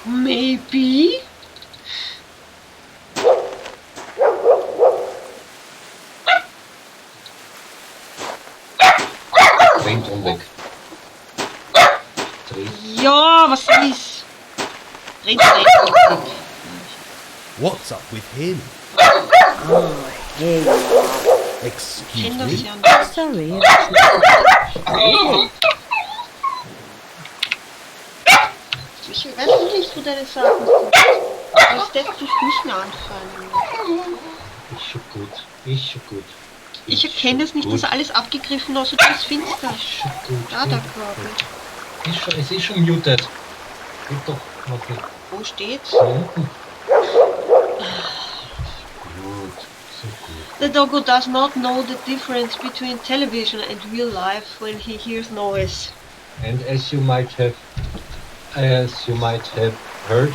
Maybe? Paint on weg. 3. Ja, was ist? Red. What's up with him? Oh, here you are. Excuse Kenn das me? ja nicht. Sorry, it's not. Ich weiß nicht, wo deine Sachen sind. Das lässt dich nicht mehr anfallen. Ist schon gut. Ist schon gut. Ich erkenne es nicht, das ist alles abgegriffen, also das ist finster. Ist schon gut. Da, der Kabel. Es ist schon muted. Geht doch. Okay. Wo steht's? Da unten. Gut. So gut. The doggo does not know the difference between television and real life when he hears noise. And as you might have heard,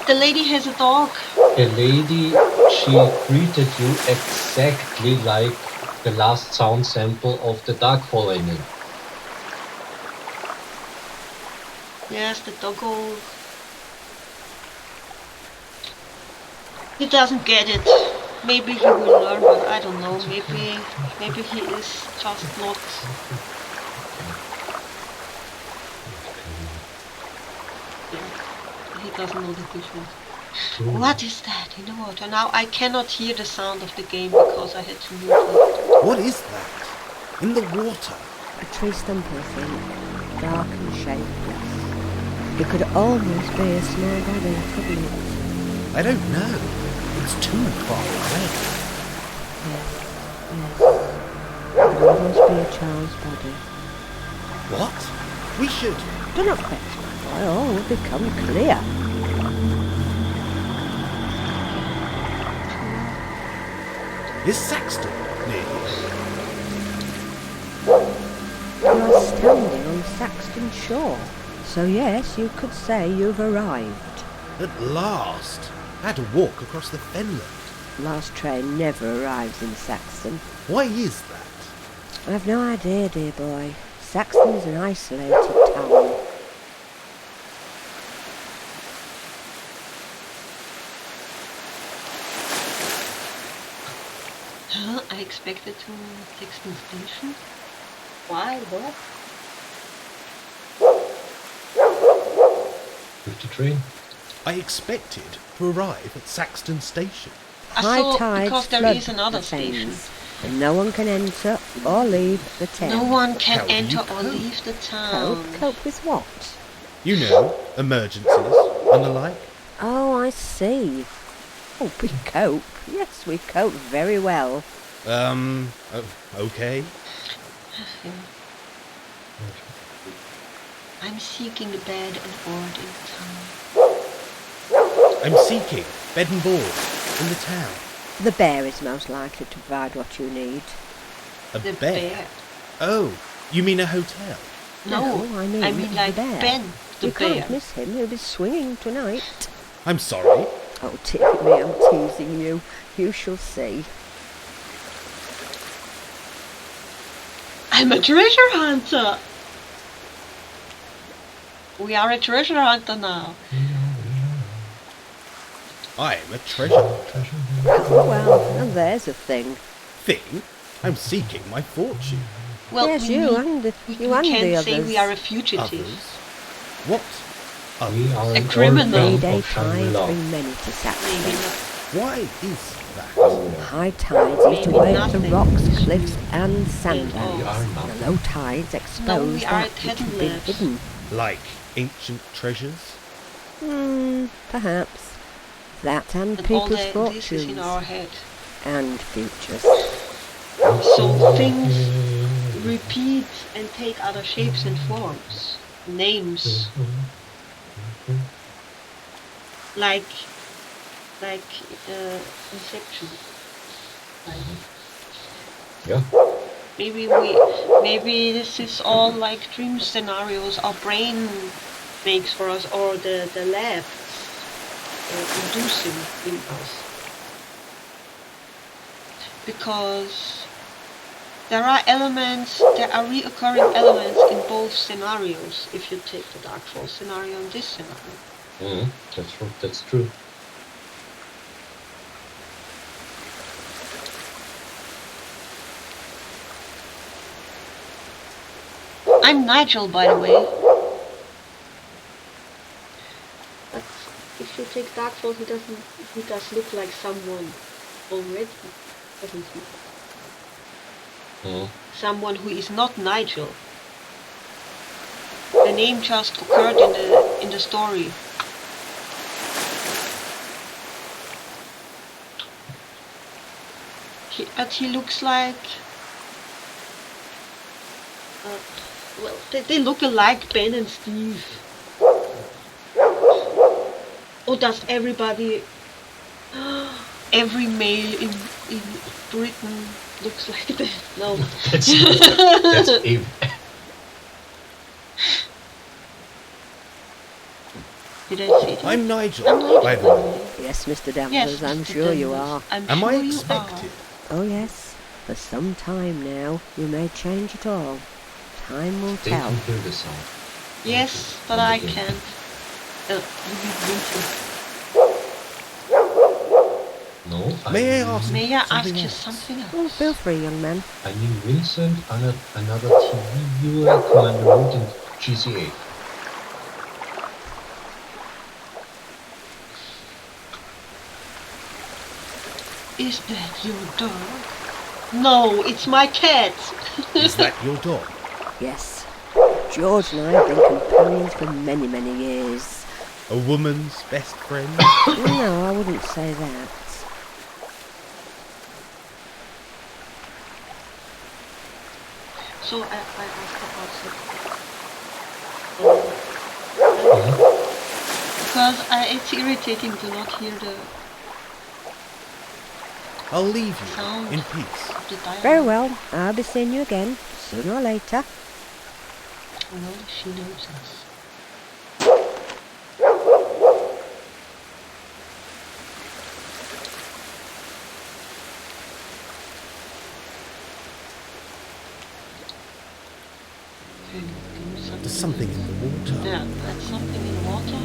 The lady has a dog. a lady, she greeted you exactly like the last sound sample of the Dark Falling. Yes, the doggo. He doesn't get it. Maybe he will learn, but I don't know. Maybe he is just not. He doesn't know the difference. What is that in the water? Now I cannot hear the sound of the game because I had to mute it. What is that? In the water? A tree stump, I think. Dark and shapeless. It could almost be a small body, couldn't it? I don't know. It's too far away. Yes. It could almost be a child's body. What? We should... Do not vex, my boy. All will become clear. Is Saxton near here? You are standing on Saxton shore. So yes, you could say you've arrived. At last! I had to walk across the fenland. Last train never arrives in Saxton. Why is that? I've no idea, dear boy. Saxton's an isolated town. Huh? I expected to Saxton Station. Why? What? With the train. I expected to arrive at Saxton Station. I High thought tides because there flood is another the station. Thames, and no one can enter or leave the town. No one can How do you enter or cope? leave the town. Cope with what? You know, emergencies and the like. Oh, I see. Oh, we cope. Yes, we cope very well. Okay. I'm seeking a bed and board in town. I'm seeking bed and board in the town. The bear is most likely to provide what you need. A The bear? bear. Oh, you mean a hotel? No, I mean like the bear. Ben, the You bear. can't miss him. He'll be swinging tonight. I'm sorry. Oh, dear me, I'm teasing you. You shall see. I'm a treasure hunter. We are a treasure hunter now. I am a treasure Well, and there's a thing. thing. I'm seeking my fortune. Well, yes, we, you need- and we, you we and the can't others. say we are a fugitive. Others? What? We are A an criminal. orphan Mayday of tides Shangri-La. bring many to Maybe Saxton. not. Why is that? High tides eat Maybe away at the nothing. rocks, cliffs and Oh. sandbanks. We are The nothing. low tides expose we are that at which Hidden has been Labs. hidden. Like ancient treasures? Perhaps. That and And all people's this is fortunes in our head. and futures. So things repeat and take other shapes and forms. Names. Like Inception. Yeah. Maybe this is all like dream scenarios our brain makes for us, or the lab inducing in us. Because there are reoccurring elements in both scenarios if you take the Dark Falls scenario and this scenario. That's true. That's true. I'm Nigel, by the way. But if you take Dark Falls, he does look like someone already, doesn't he? Someone who is not Nigel. The name just occurred in the story. But he looks like. Well, they look alike, Ben and Steve. Or does everybody, every male in Britain looks like that? No. That's a Did I say that? I'm Nigel, I'm Nigel, by the way. Yes, Mr. Danvers, Yes, I'm Mr. sure you Danvers. are. I'm Am sure I you expected? Oh yes, for some time now. You may change it all. Time will They tell. can hear the sound. are. Yes, but I can't. You be blinking. No. May I ask May I ask something you else? something else? Oh, feel free, young man. I mean Vincent, another TV viewer, Commander Root in GCA. Is that your dog? No, it's my cat. Is that your dog? Yes. George and I have been companions for many, many years. A woman's best friend? No, I wouldn't say that. So I asked about because it's irritating to not hear the I'll leave you sound in peace. of the dialogue. Very well. I'll be seeing you again, sooner or later. Well, she knows us. There's something in the water. Yeah, that's something in the water.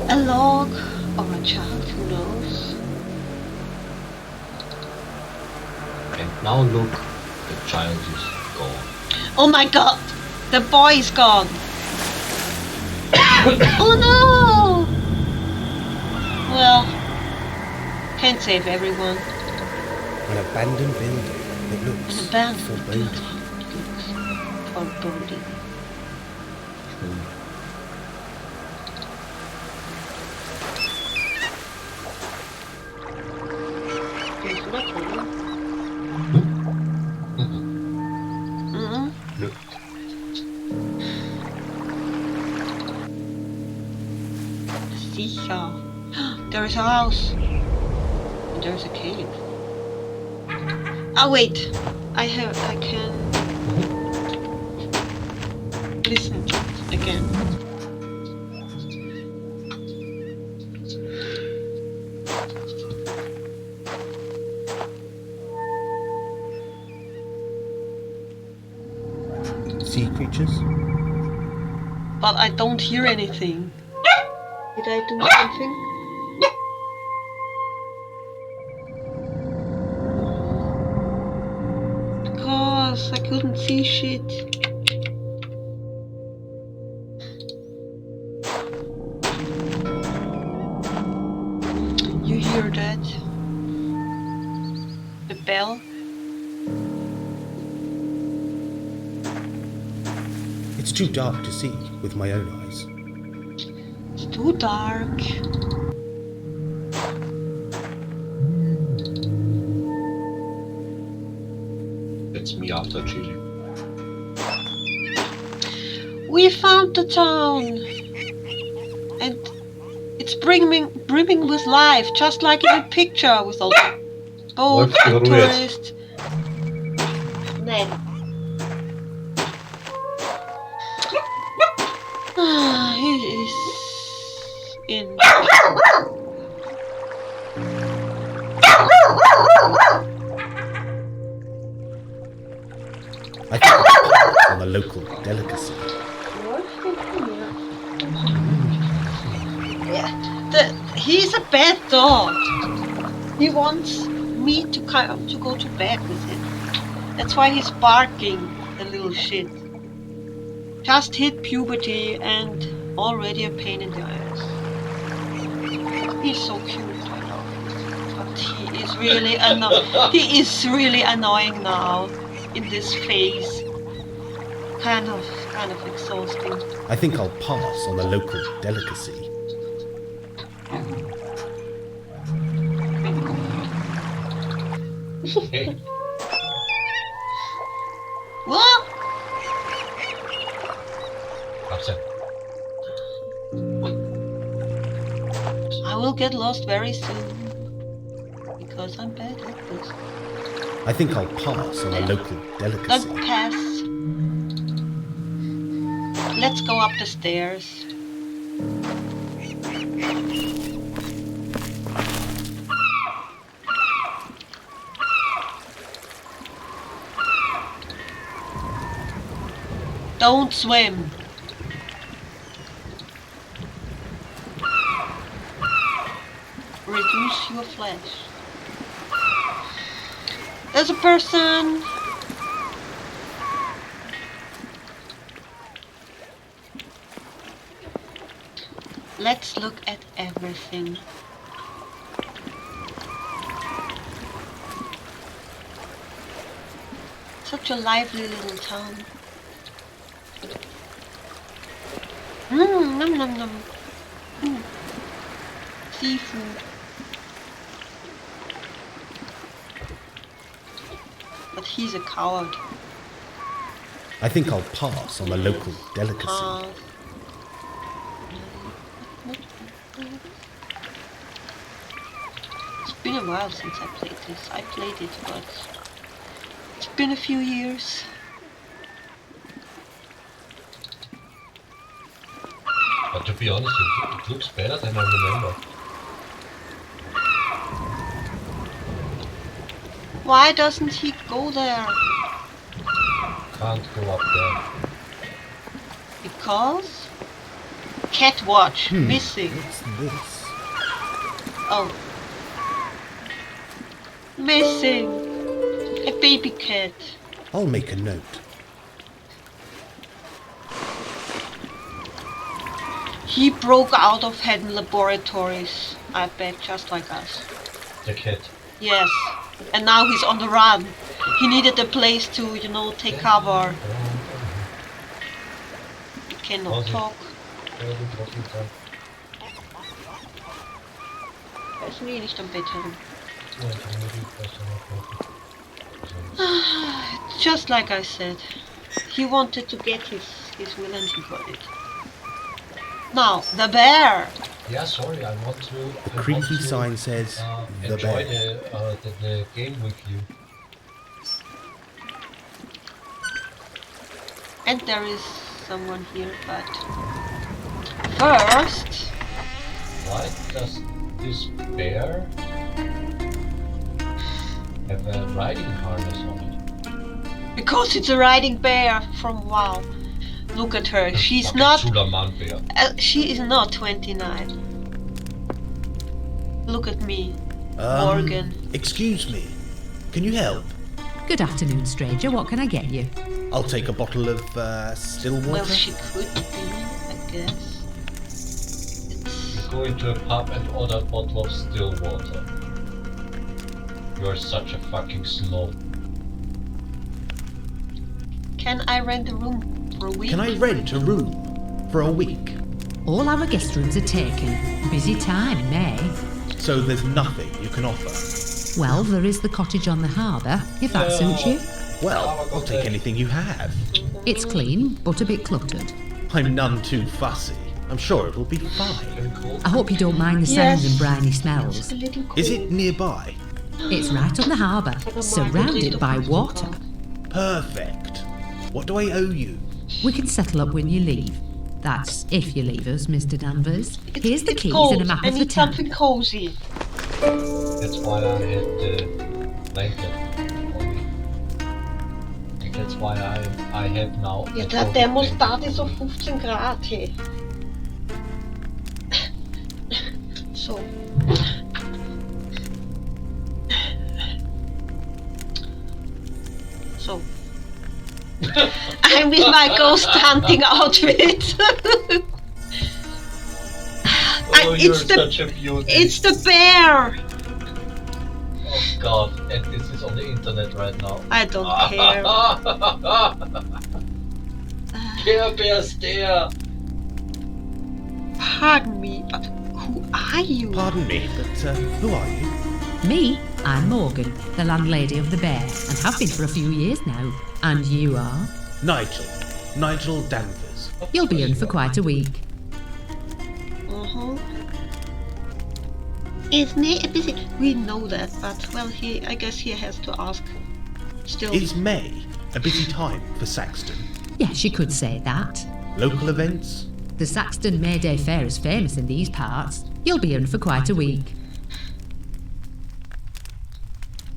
A log or a child, who knows? And now look, the child is gone. Oh my god! The boy is gone! Oh no! Well, can't save everyone. An abandoned building that looks An abandoned foreboding. building. Foreboding. There's nothing. Mm-hmm. Look, Sicher. There's a house. And there's a cave. Oh wait, I can listen to it again. Sea creatures? But I don't hear anything. Did I do something? Because I couldn't see shit. You hear that? The bell? It's too dark to see with my own eyes. It's too dark. it's me after Chile. We found the town, and it's brimming with life, just like in the picture, with all the boats, What's the your tourists. Nej. He is in. I think it's on a local delicacy. He's a bad dog. He wants me to go to bed with him. That's why he's barking, the little shit. Just hit puberty and already a pain in the ass. He's so cute, I love him. But he is really he is really annoying now in this phase. Kind of exhausting. I think I'll pass on the local delicacy. Okay. What? Upset. I will get lost very soon. Because I'm bad at this. I think I'll pass on a local delicacy. Don't pass. Let's go up the stairs. Don't swim. Reduce your flesh. There's a person. Let's look at everything. Such a lively little town. Nom nom nom. Seafood. But he's a coward. I think I'll pass on a local delicacy. Pass. It's been a while since I played this. I played it, but it's been a few years. But to be honest, it looks better than I remember. Why doesn't he go there? can't go up there. Because cat watch missing. What's this? Oh, missing a baby cat. I'll make a note. He broke out of Hidden Laboratories, I bet, just like us. The cat. Yes, and now he's on the run. He needed a place to, take cover. He cannot talk. Er ist nicht am Bett herum. Just like I said, he wanted to get his will and he got it. Now, the bear! Yeah, sorry, I want to... The creaky sign says, the enjoy bear. the game with you. And there is someone here, but... First... Why does this bear have a riding harness on it? Because it's a riding bear from WoW. Look at her, she's Fucking not... Sulaman bear. She is not 29. Look at me, Morgan. Excuse me. Can you help? Good afternoon, stranger. What can I get you? I'll take a bottle of still water. Well, she could be, I guess. You go into a pub and order a bottle of still water. You're such a fucking slob. Can I rent a room for a week? Can I rent a room for a week? All our guest rooms are taken. Busy time in May. So there's nothing you can offer? Well, there is the cottage on the harbour, if that suits you. Well, I'll take anything you have. It's clean, but a bit cluttered. I'm none too fussy. I'm sure it will be fine. I hope you don't mind the sounds Yes. and briny It's smells. a little cool. Is it nearby? It's right on the harbour, surrounded by water. Perfect. What do I owe you? We can settle up when you leave. That's if you leave us, Mr. Danvers. It's- Here's the it's keys cold. and a map I of the need town. something cozy. That's why I had the blanket on me. And that's why I have now... Ja, a der coat Thermostat blanket. ist auf 15 Grad, hey. So. So. I'm with my ghost hunting outfit. Oh, you're it's the such a beauty. it's the bear. Oh god, and this is on the internet right now. I don't care. Care Bear stare! Pardon me, but who are you? Pardon me, but who are you? Me? I'm Morgan, the landlady of the Bear, and have been for a few years now. And you are? Nigel. Nigel Danvers. You'll be in for quite a week. Isn't it a busy? We know that, but well, I guess he has to ask. Still. Is May a busy time for Saxton? Yes, you could say that. Local events? The Saxton May Day Fair is famous in these parts. You'll be in for quite a week.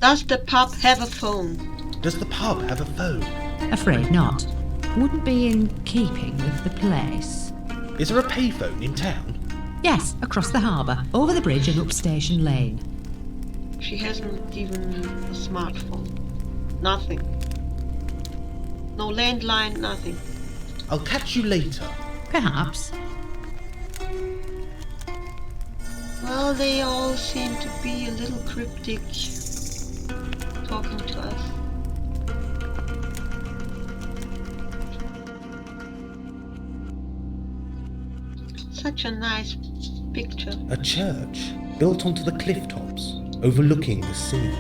Does the pub have a phone? Does the pub have a phone? Afraid not. Wouldn't be in keeping with the place. Is there a payphone in town? Yes, across the harbour, over the bridge and up Station Lane. She hasn't even a smartphone. Nothing. No landline, nothing. I'll catch you later. Perhaps. Well, they all seem to be a little cryptic, talking to us. Such a nice picture. A church built onto the cliff tops, overlooking the sea.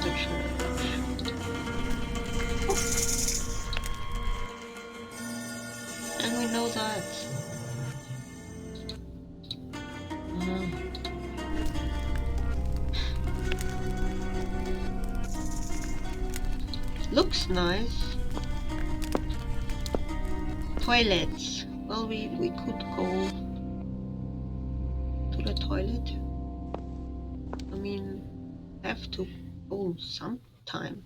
The church. And we know that. Looks nice. Toilets. Well, we could go to the toilet. I mean, have to go sometime.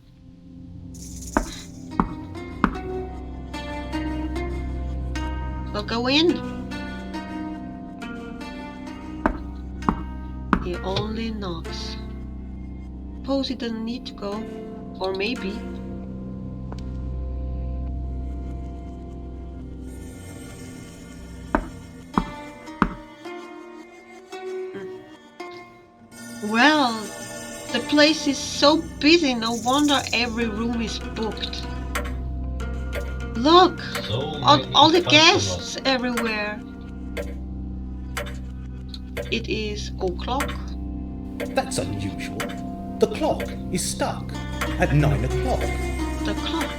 I'll go in. He only knocks. Suppose he doesn't need to go. Or maybe. Well, the place is so busy, no wonder every room is booked. Look! So All the many guests customers. everywhere. It is o'clock. That's unusual. The clock is stuck at 9 o'clock. The clock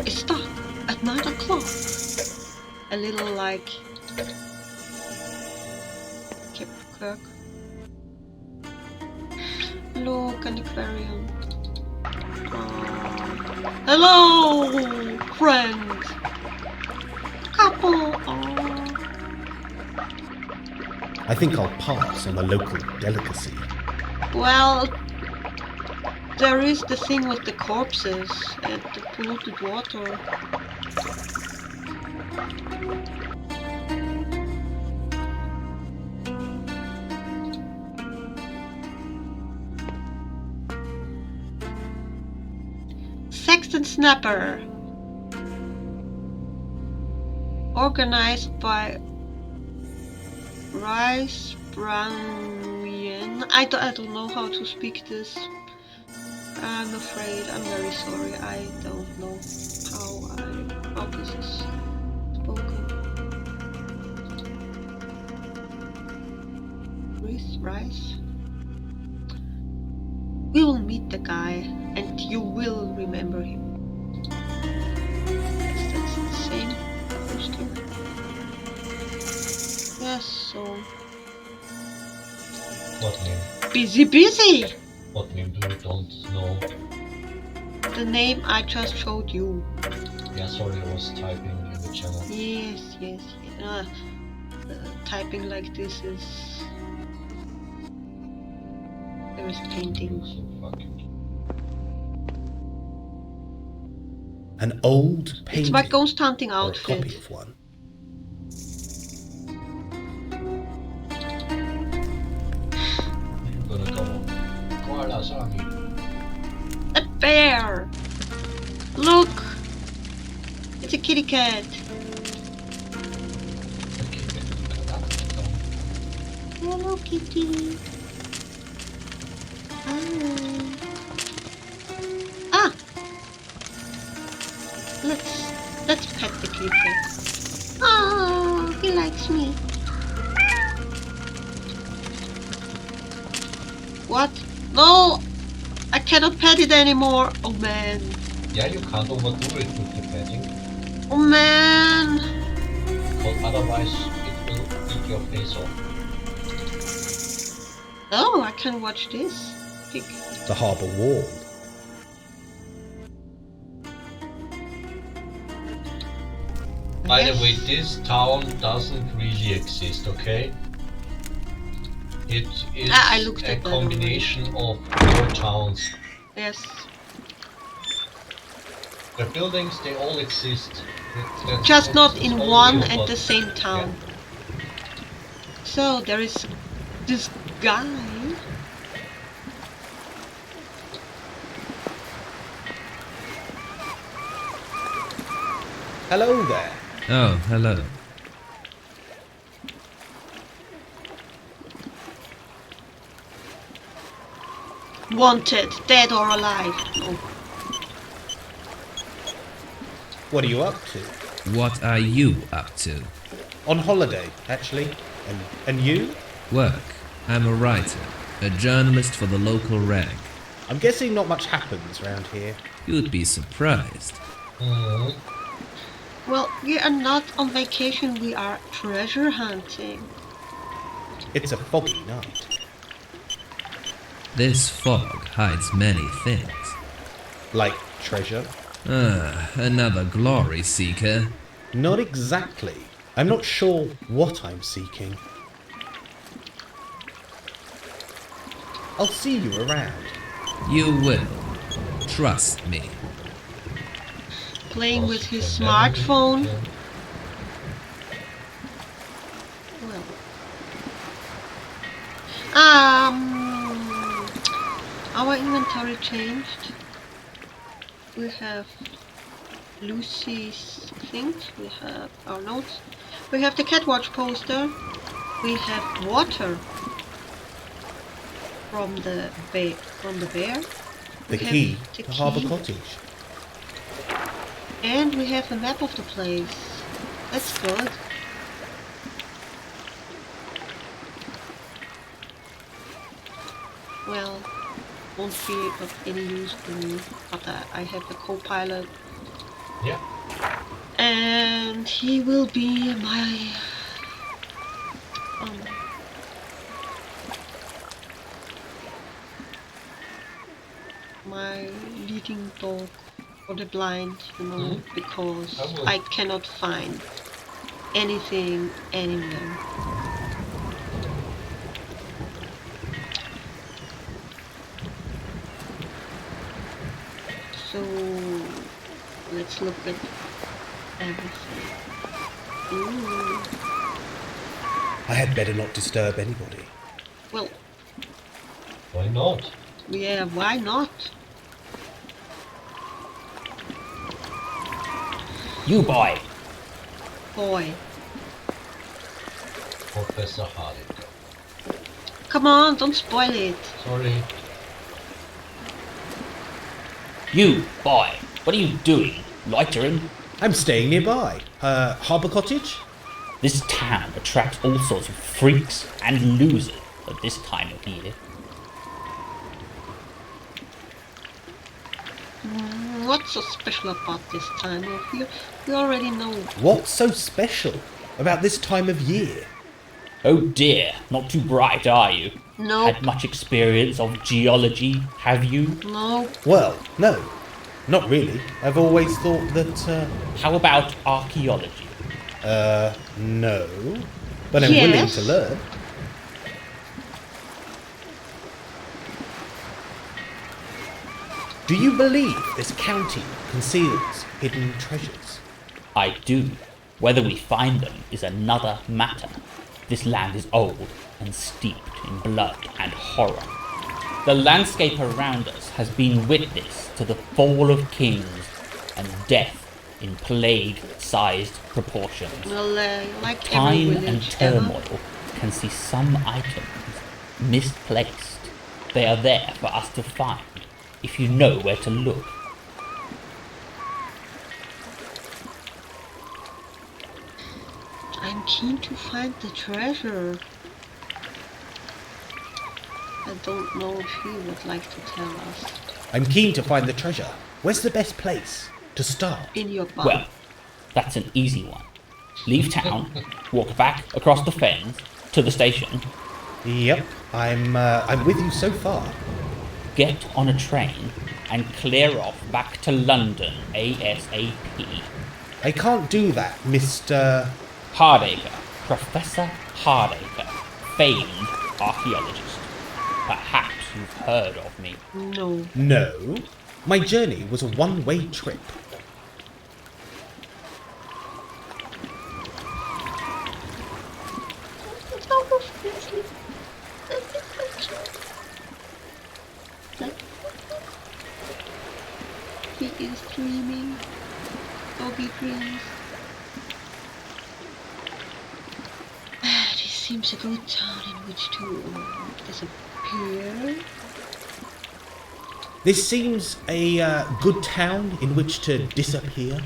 is stuck at 9 o'clock. A little like Kirk. Look, an aquarium. Hello, friend. Couple. I think I'll pass on the local delicacy. Well, there is the thing with the corpses and the polluted water. Sexton Snapper. Organized by Rice Brownian. I don't know how to speak this. I'm afraid. I'm very sorry. I don't know how this is spoken. Rice. We will meet the guy, and you will remember him. That's the same poster. Yes. So. What name? Busy! What name do you don't know? The name I just showed you. Yeah, sorry, I was typing in the channel. Yes. Typing like this is... There is painting. So fucking... An old painting. It's my ghost hunting or a copy outfit. of one. I'm gonna go. Koala Sami. A bear! Look! It's a kitty cat. Hello, kitty. Ah! Let's pet the kitty cat. Oh, he likes me. What? No! I cannot pet it anymore. Oh man. Yeah, you can't overdo it with the petting, Oh man. because otherwise it will eat your face off. Oh, I can watch this. Pig. The harbour wall. By the Yes. way, this town doesn't really exist, okay? It is I looked a at that combination of four towns. Yes. The buildings, they all exist. That's Just not in all one new, and but- the same town. So there is this guy. Hello there. Oh, hello. Wanted, dead or alive. Oh. What are you up to? What are you up to? On holiday, actually. And you? Work. I'm a writer, a journalist for the local rag. I'm guessing not much happens around here. You'd be surprised. Mhm. Well, we are not on vacation, we are treasure hunting. It's a foggy night. This fog hides many things. Like treasure? Another glory seeker. Not exactly. I'm not sure what I'm seeking. I'll see you around. You will. Trust me. Playing with his smartphone. inventory changed. We have Lucy's things. We have our notes. We have the Catwatch poster. We have water from the bear. The We have key the to Harbour key. Cottage. And we have a map of the place. That's good. Well, won't be of any use to me, but I have a co-pilot. Yeah. And he will be my my leading dog for the blind, you know, because I will. I cannot find anything anywhere. So let's look at everything. Ooh. I had better not disturb anybody. Well, Why not? yeah, why not? You boy! Boy, Professor Hardinger. come on, don't spoil it. Sorry. You boy! What are you doing? Loitering? I'm staying nearby. Harbour Cottage? This town attracts all sorts of freaks and losers at this time of year. What's so special about this time of year? We already know. What's so special about this time of year? Oh dear, not too bright, are you? No, Had much experience of geology, have you? no, Well, no. Not really. I've always thought that, How about archaeology? no. But I'm willing Yes. to learn. Do you believe this county conceals hidden treasures? I do. Whether we find them is another matter. This land is old and steeped in blood and horror. The landscape around us has been witness to the fall of kings and death in plague-sized proportions. well, like every Time and village ever. turmoil can see some items misplaced. They are there for us to find if you know where to look. I'm keen to find the treasure. I don't know if he would like to tell us. I'm keen to find the treasure. Where's the best place to start? In your bar. Well, that's an easy one. Leave town, walk back across the fens to the station, Yep, I'm with you so far. get on a train, and clear off back to London ASAP. I can't do that, Mr. Hardacre, Professor Hardacre, famed archaeologist. Perhaps you've heard of me. No. No. My journey was a one-way trip. He is dreaming. Doggy dreams. This seems a good town in which to disappear. This seems a good town in which to disappear.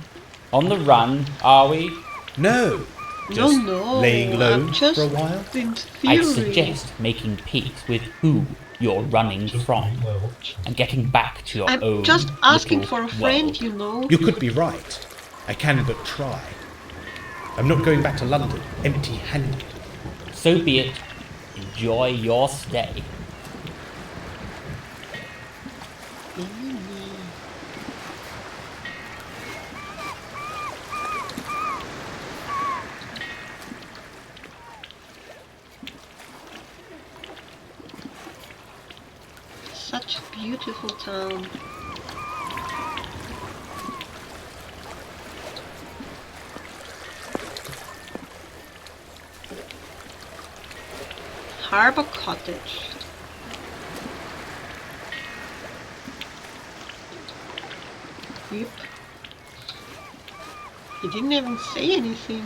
On the run, are we? No. Just no, laying low I'm just for a while. in I'd theory. suggest making peace with who you're running from and getting back to your own I'm just asking little for a friend, world. you know. You could be right. I can but try. I'm not going back to London empty-handed. So be it. Enjoy your stay. Such a beautiful town. Harbour Cottage. Yep. He didn't even say anything.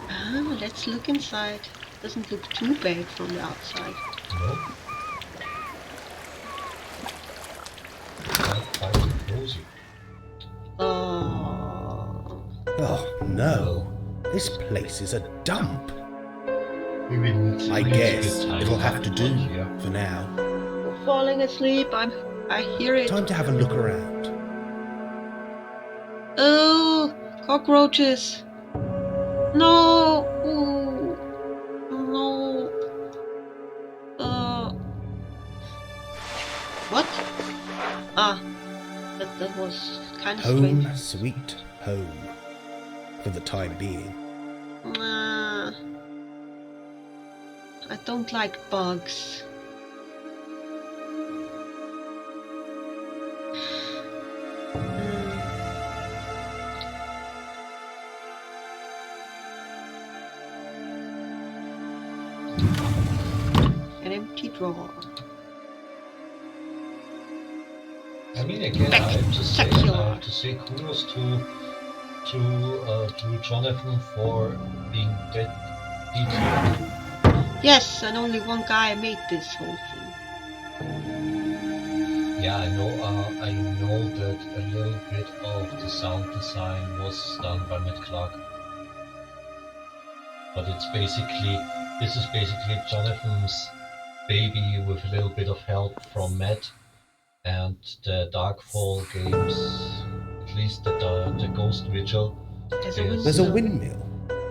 Ah, let's look inside. Doesn't look too bad from the outside. No. Quite cozy. Oh. Oh no, this place is a dump. Maybe it's I a guess good time it'll have to do here. for now. We're falling asleep. I hear it. Time to have a look around. Oh, cockroaches. No. Ooh. No. What? Ah, that was kind of Home, strange. sweet home. For the time being. I don't like bugs. An empty drawer. I mean, again, I have to say kudos to Jonathan for being that detailed. Yes, and only one guy made this whole thing. Yeah, I know that a little bit of the sound design was done by Matt Clark. But this is basically Jonathan's baby with a little bit of help from Matt, and the Darkfall games, at least the Ghost Vigil, There's a windmill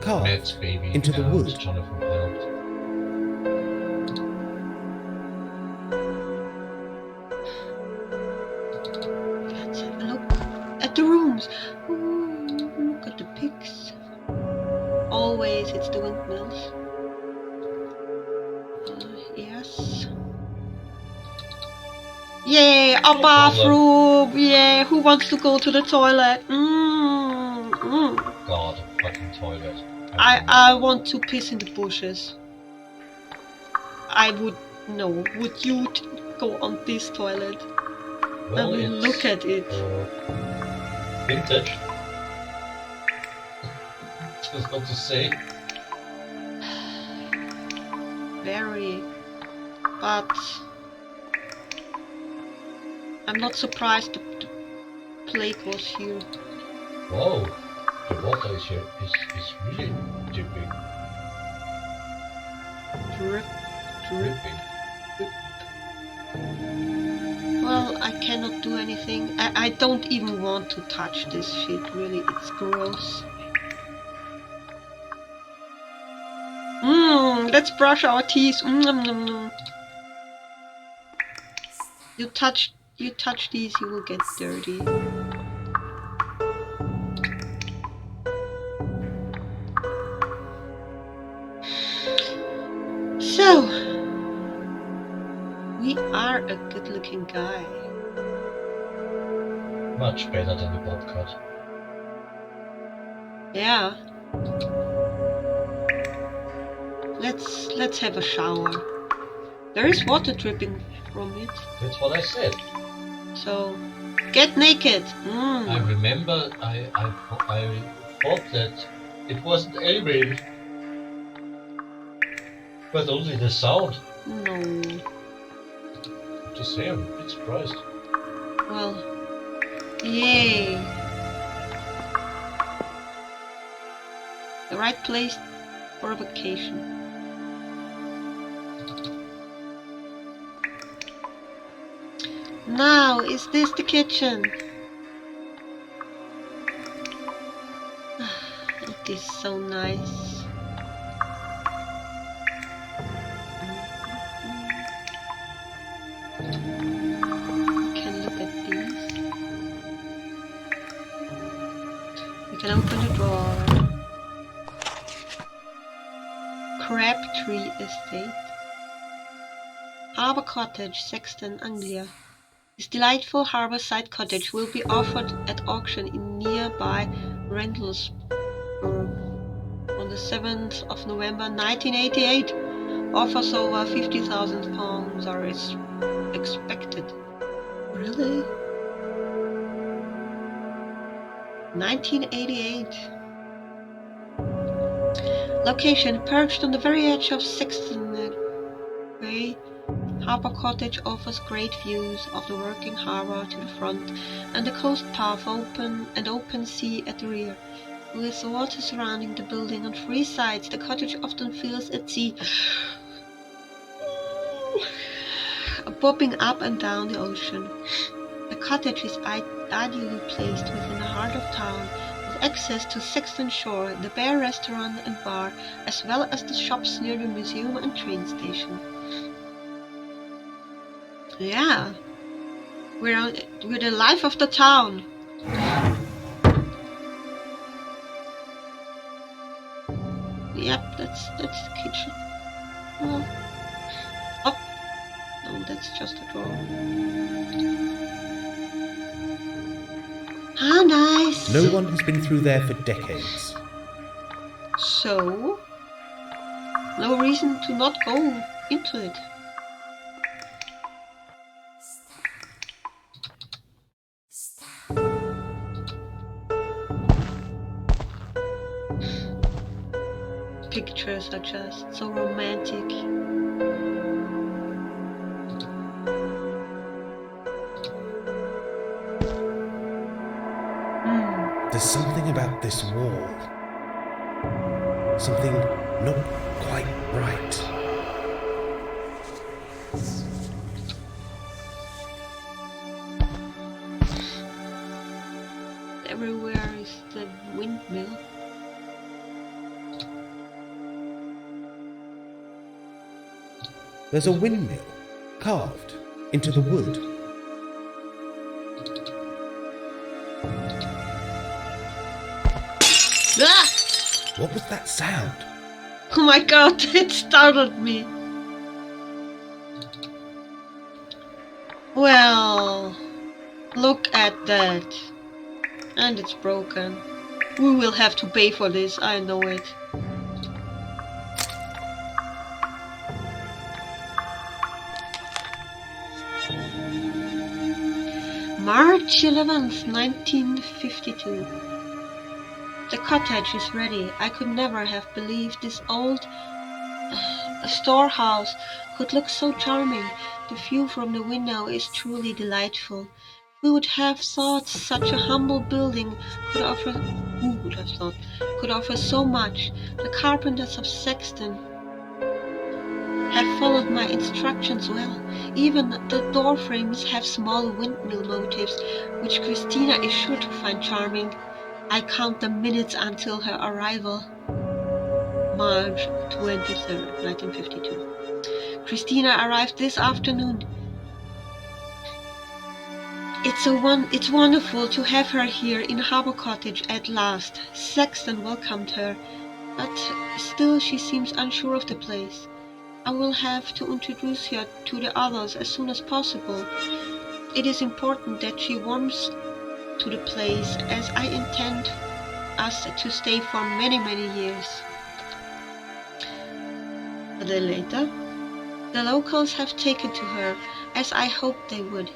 carved Matt's baby into the and wood. Jonathan helped. Let's have a look at the rooms. Ooh, look at the pigs. Always it's the windmills. Yes. Yay, a bathroom! Yeah, who wants to go to the toilet? God, a fucking toilet. I want to piss in the bushes. I would no. Would you go on this toilet? Well, I mean, it's, look at it. Vintage. Just what to say. Very. But I'm not surprised the plague was here. Whoa, the water is here is really dripping. Drip, drip. Dripping. Well, I cannot do anything. I don't even want to touch this shit, really. It's gross. Let's brush our teeth. You touch these, you will get dirty. So, we are a good-looking guy. Much better than the bobcat. Yeah. Let's have a shower. There is water dripping from it. That's what I said. So, get naked. I remember I thought that it wasn't elevated. But only the sound. No. Just say I'm a bit surprised. Well, yay. The right place for a vacation. Now, is this the kitchen? It is so nice. We can look at these. We can open the drawer. Crabtree Estate. Harbour Cottage, Sexton, Anglia. This delightful harborside cottage will be offered at auction in nearby Rendlesburg on the 7th of November 1988. Offers over £50,000 are expected. Really? 1988. Location perched on the very edge of Sexton Bay. Harbour Cottage offers great views of the working harbour to the front and the coast path open sea at the rear. With the water surrounding the building on three sides, the cottage often feels at sea, bobbing up and down the ocean. The cottage is ideally placed within the heart of town, with access to Sexton Shore, the Bear restaurant and bar, as well as the shops near the museum and train station. Yeah, we're the life of the town. Yep, that's the kitchen. Well, oh, no, that's just a drawer. How nice! No one has been through there for decades. So, no reason to not go into it. Pictures are just so romantic. There's something about this wall. Something not quite right. Everywhere is the windmill. There's a windmill carved into the wood. Ah! What was that sound? Oh my god, it startled me. Well, look at that. And it's broken. We will have to pay for this, I know it. March 11th, 1952. The cottage is ready. I could never have believed this old storehouse could look so charming. The view from the window is truly delightful. Who would have thought such a humble building could offer so much? The carpenters of Sexton have followed my instructions well. Even the door frames have small windmill motifs, which Christina is sure to find charming. I count the minutes until her arrival. March 23rd, 1952. Christina arrived this afternoon. It's wonderful to have her here in Harbour Cottage at last. Sexton welcomed her, but still she seems unsure of the place. I will have to introduce her to the others as soon as possible. It is important that she warms to the place, as I intend us to stay for many, many years. A day later, the locals have taken to her, as I hoped they would.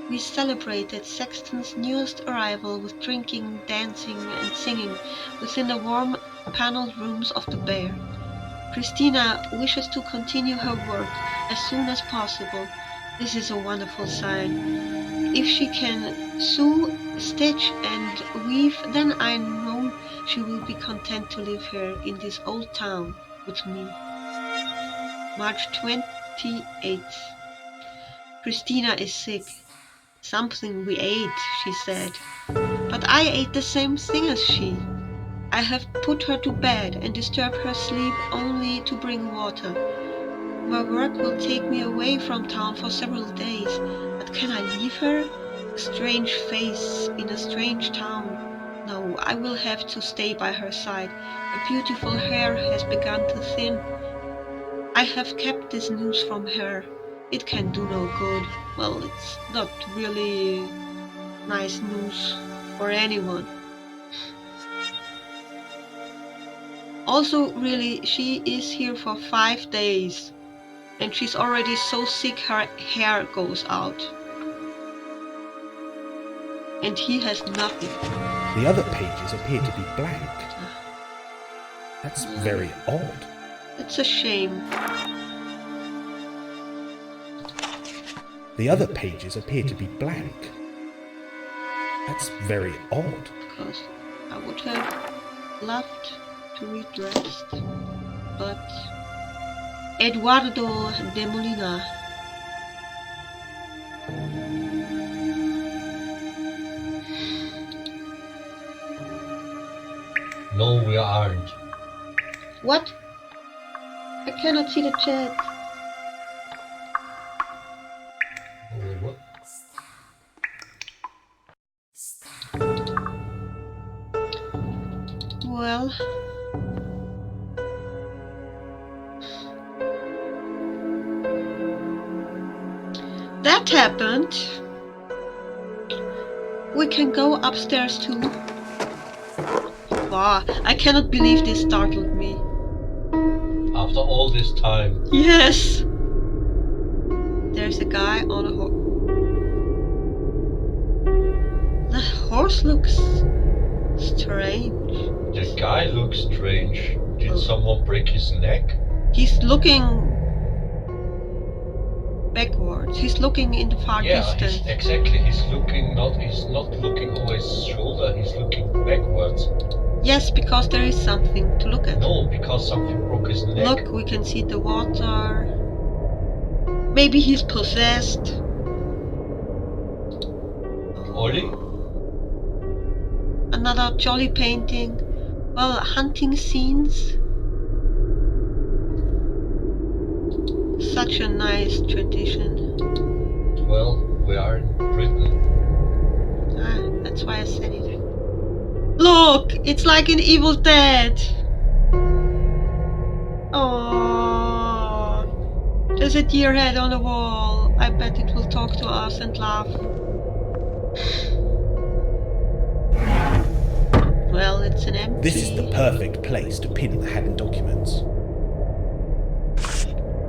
We celebrated Sexton's newest arrival with drinking, dancing and singing within the warm panelled rooms of the Bear. Christina wishes to continue her work as soon as possible. This is a wonderful sign. If she can sew, stitch and weave, then I know she will be content to live here in this old town with me. March 28th. Christina is sick. Something we ate, she said. But I ate the same thing as she. I have put her to bed and disturbed her sleep only to bring water. My work will take me away from town for several days, but can I leave her? A strange face in a strange town. No, I will have to stay by her side. Her beautiful hair has begun to thin. I have kept this news from her. It can do no good. Well, it's not really nice news for anyone. Also, really, she is here for 5 days. And she's already so sick her hair goes out. And he has nothing. The other pages appear to be blank. That's very odd. It's a shame. The other pages appear to be blank. That's very odd. Because I would have loved to read the rest. But Eduardo de Molina. No, we aren't. What? I cannot see the chat. What? Well, that happened. We can go upstairs too. Wow, I cannot believe this startled me. After all this time. Yes! There's a guy on a horse. The horse looks strange. The guy looks strange. Did someone break his neck? He's looking backwards. He's looking in the far distance. Exactly. He's not looking over his shoulder, he's looking backwards. Yes, because there is something to look at. No, because something broke his neck. Look, we can see the water. Maybe he's possessed. Ollie? Another jolly painting. Well, hunting scenes. Such a nice tradition. Well, we are in Britain. Ah, that's why I said it. Look, it's like an Evil Dead. Oh, there's a deer head on the wall. I bet it will talk to us and laugh. Well, it's an empty. This is the perfect place to pin the Haddon documents.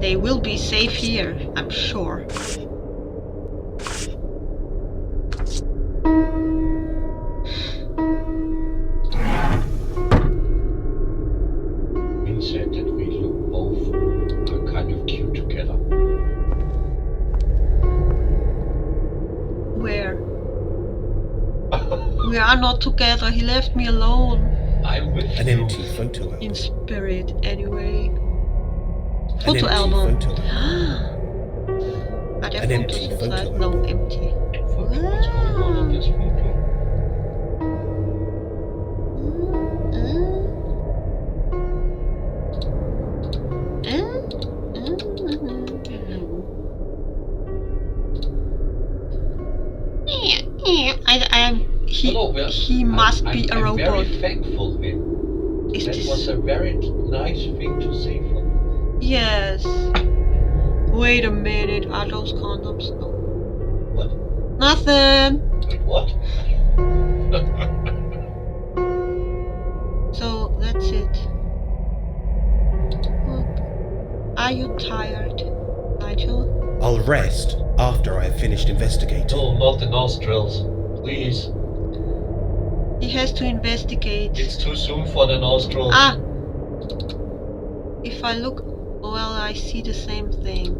They will be safe here, I'm sure. He said that we look both are kind of cute together. Where? We are not together, he left me alone. I'm with An you. empty photo album. In spirit, anyway. An Photo empty album. photo album. Are there An photos empty inside? photo No, album. empty. What's going on this photo? He must be a I'm robot. very thankful, Vin. Is That this? was a very nice thing to say from you. Yes. Wait a minute. Are those condoms? No. What? Nothing. Wait, what? So that's it. Look. Are you tired, Nigel? I'll rest after I have finished investigating. No, not the nostrils. Please. He has to investigate. It's too soon for the nostrils. Ah! If I look, well, I see the same thing.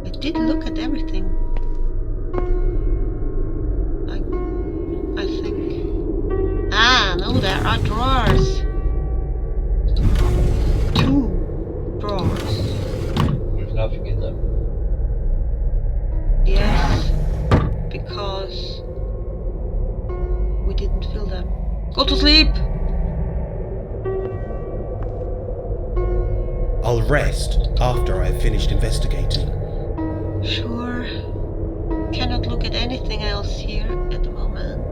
I did look at everything. I think. Ah, no, there are drawers. 2 drawers. With nothing in them. Yes, because we didn't fill them. Go to sleep! I'll rest after I have finished investigating. Sure. Cannot look at anything else here at the moment.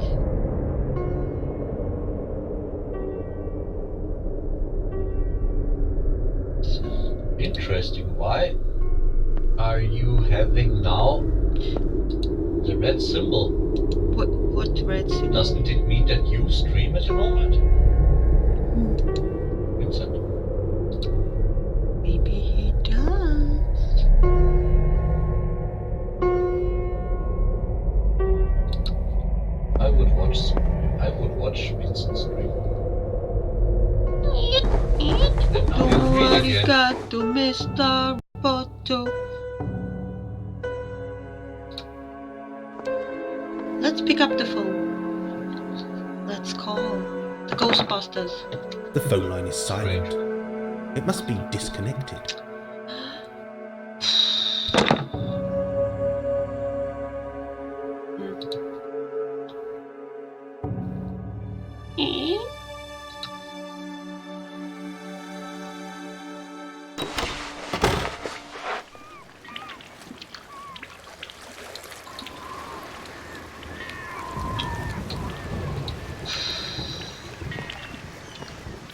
Interesting. Why are you having now the red symbol? What red symbol? Doesn't it mean that you stream at the moment? Hmm. Vincent? Maybe he does. Yes, I would watch Vincent stream. And now Don't you're green worry, again. got to Mr. Roboto. Let's pick up the phone. Let's call the Ghostbusters. The phone line is silent. It must be disconnected.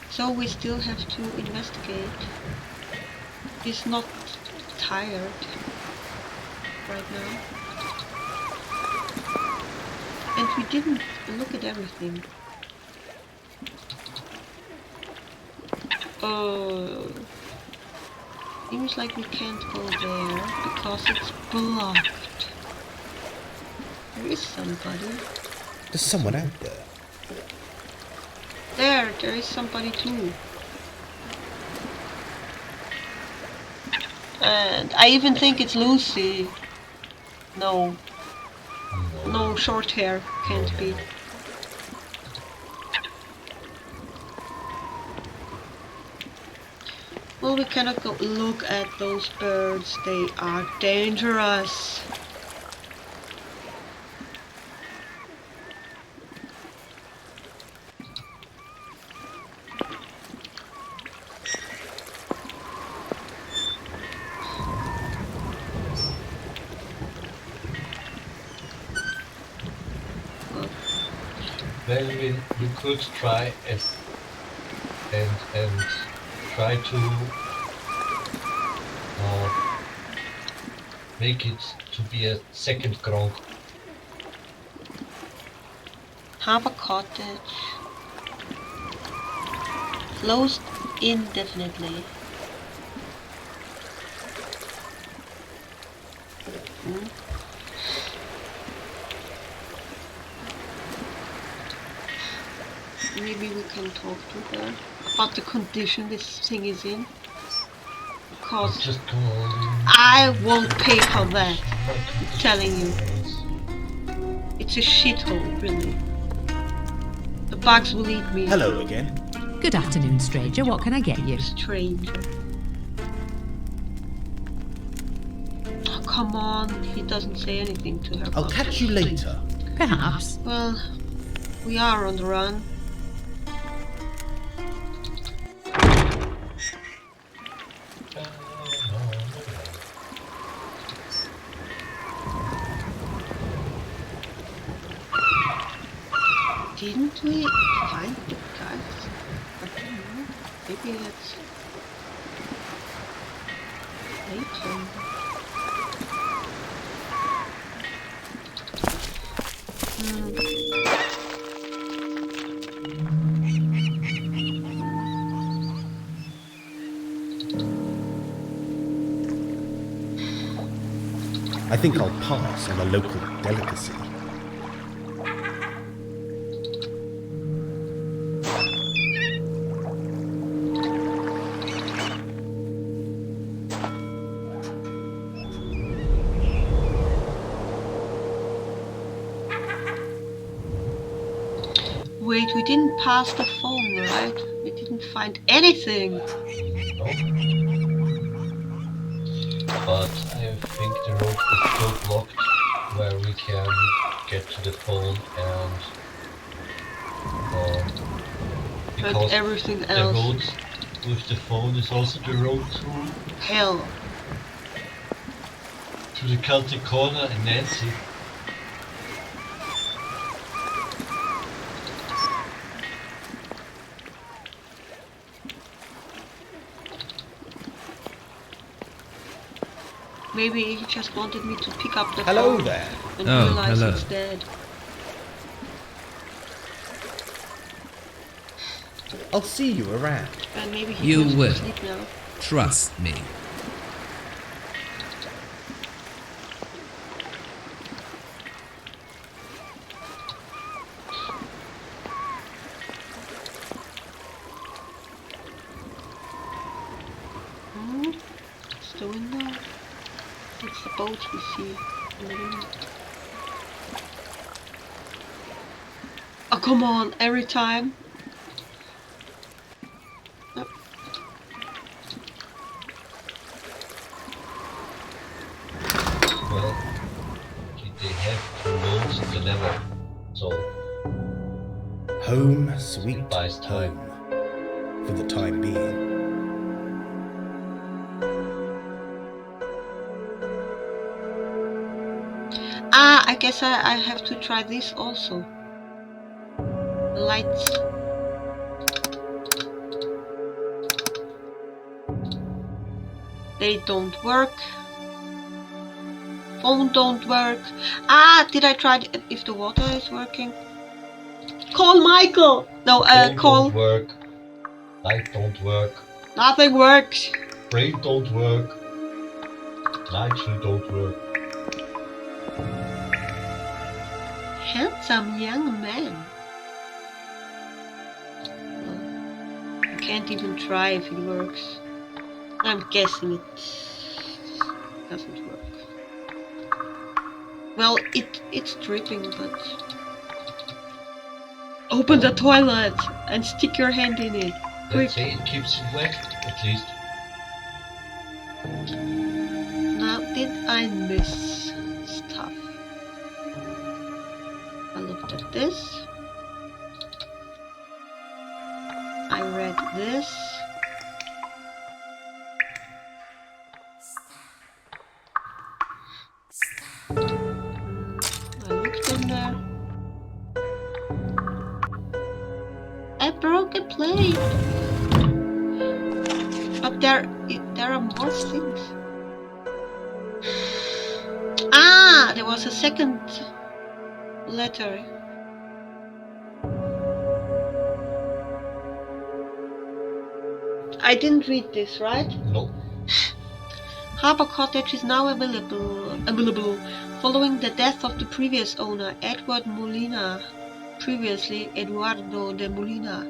So we still have to investigate. He's not tired right now. And we didn't look at everything. Oh, seems like we can't go there because it's blocked. There is somebody. There's someone out there. There is somebody too. And I even think it's Lucy. No. No, short hair. Can't be. Well, we cannot go look at those birds. They are dangerous. Well, we could try and try to make it to be a second Gronk. Have a cottage. Closed indefinitely. Maybe we can talk to her about the condition this thing is in. Because Just go on. I won't pay for that. I'm telling you. It's a shithole, really. The bugs will eat me. Hello again. Good afternoon, stranger. What can I get you? Stranger. Oh, come on. He doesn't say anything to her. I'll about catch it. you later. Perhaps. Well, we are on the run. Didn't we find the guys? I don't know. Maybe that's later. I think I'll pass on a local delicacy. Wait, we didn't pass the phone, right? We didn't find anything. No. But I think the road is still blocked where we can get to the phone and And because everything the else. road with the phone is also the road Hell. to the Celtic Corner and Nancy. Maybe he just wanted me to pick up the Hello phone there. and Oh, realize hello. it's dead. I'll see you around. And maybe he You goes will. to sleep now. Trust me. the window. It's the boat we see in the window. Oh, come on, every time. Oh. Well, they have closed the level, so Home, sweet buys time. home. For the time being. Ah, I guess I have to try this also. Lights. They don't work. Phone don't work. Ah, did I try if the water is working? Call Michael! No, Phone call. don't work. Light don't work. Nothing works. Brain don't work. Nigel don't work. Handsome young man. Well, you can't even try if it works. I'm guessing it doesn't work. Well, it's dripping, but open the toilet and stick your hand in it. Quick. Let's say it keeps it wet, at least. Now, did I miss stuff? I looked at this. I read this. I looked in there. I broke a plate. But there are more things. Ah, there was a second letter. I didn't read this, right? No. Harbour Cottage is now available following the death of the previous owner, Edward Molina, previously Eduardo de Molina,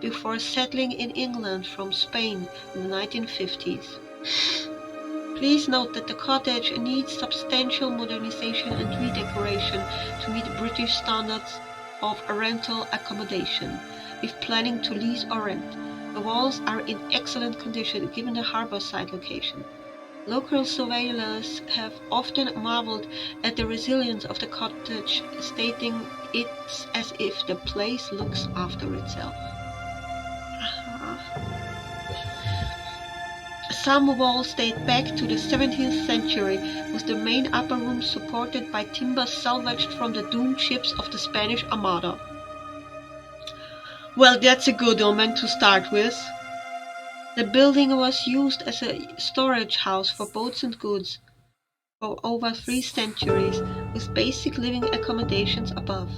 before settling in England from Spain in the 1950s. Please note that the cottage needs substantial modernization and redecoration to meet British standards of rental accommodation, if planning to lease or rent. The walls are in excellent condition given the harborside location. Local surveyors have often marveled at the resilience of the cottage, stating it's as if the place looks after itself. Some walls date back to the 17th century, with the main upper room supported by timber salvaged from the doomed ships of the Spanish Armada. Well, that's a good omen to start with. The building was used as a storage house for boats and goods for over 3 centuries, with basic living accommodations above.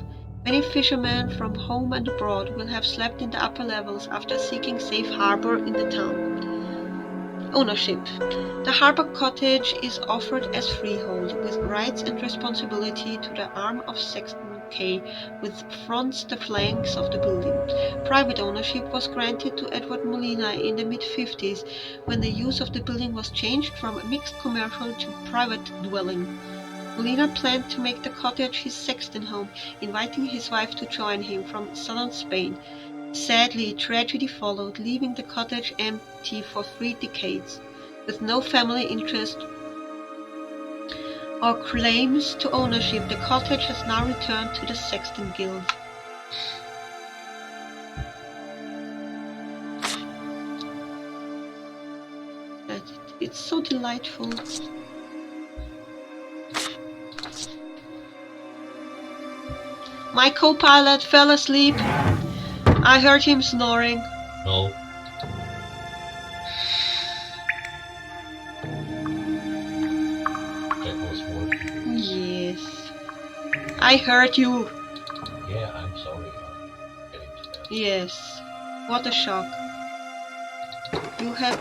Many fishermen from home and abroad will have slept in the upper levels after seeking safe harbor in the town. Ownership. The Harbour Cottage is offered as freehold, with rights and responsibility to the arm of Sexton Quay, which fronts the flanks of the building. Private ownership was granted to Edward Molina in the mid-50s, when the use of the building was changed from mixed commercial to private dwelling. Molina planned to make the cottage his Sexton home, inviting his wife to join him from southern Spain. Sadly, tragedy followed, leaving the cottage empty for 3 decades. With no family interest or claims to ownership, the cottage has now returned to the Sexton Guild. It's so delightful. My co-pilot fell asleep. I heard him snoring. No. That was working. Yes. I heard you. Yeah, I'm sorry. I'm getting to that. Yes. What a shock. You have...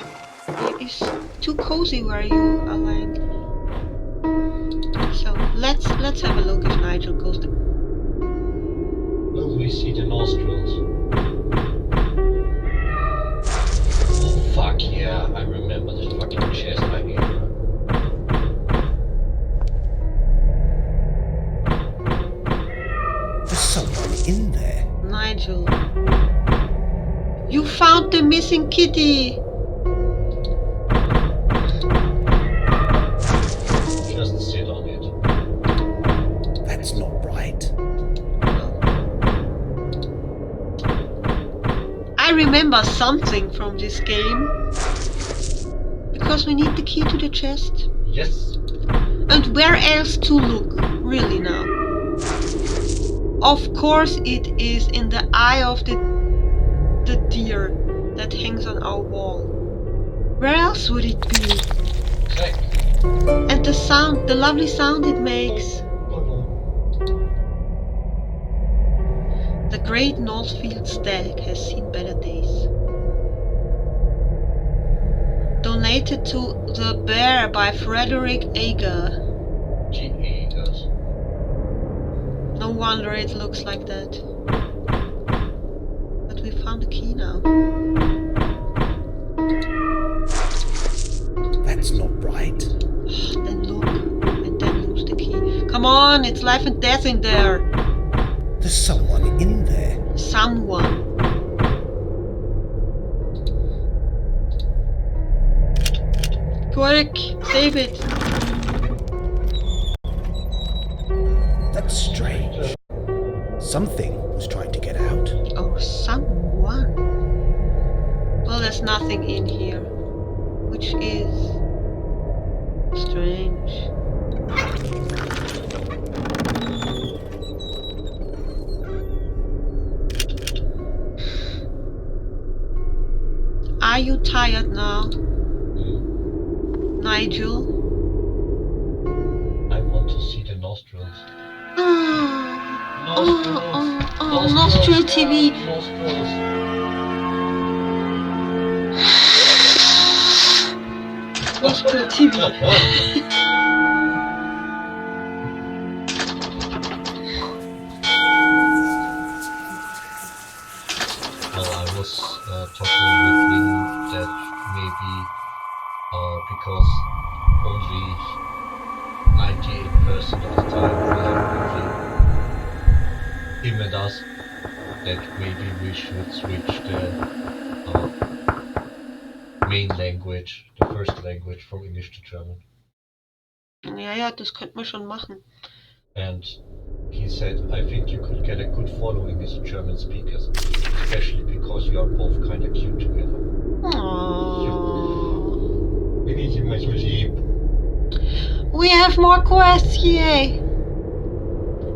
It's too cozy where you are lying. So, let's have a look if Nigel goes to... Will we see the nostrils? Oh fuck yeah, I remember this fucking chest I ate. someone in there. Nigel. You found the missing kitty. Just sit on it. That's not right. I remember something from this game. Because we need the key to the chest. Yes. And where else to look, really now? Of course it is in the eye of the deer that hangs on our wall. Where else would it be? Exactly. And the sound, the lovely sound it makes. The great Northfield stag has seen better days. Donated to the bear by Frederick Ager. Jesus. No wonder it looks like that. But we found the key now. That's not right. Then look, and then lose the key. Come on, it's life and death in there. There's someone in there. Someone. Quick, save it. That's strange. Something was trying to get out. Oh, someone. Well, there's nothing in here, which is strange. Are you tired now, Nigel? I want to see the nostrils. Nostril TV. Nostrils. Nostril TV. Well, I was talking with him that maybe because only 98% of the time we are with him and us, that maybe we should switch the main language, the first language from English to German. Ja, das könnte man schon machen. And he said, I think you could get a good following as German speakers, especially because you are both kind of cute together. Aww. We need to make you lieb. We have more quests, yay!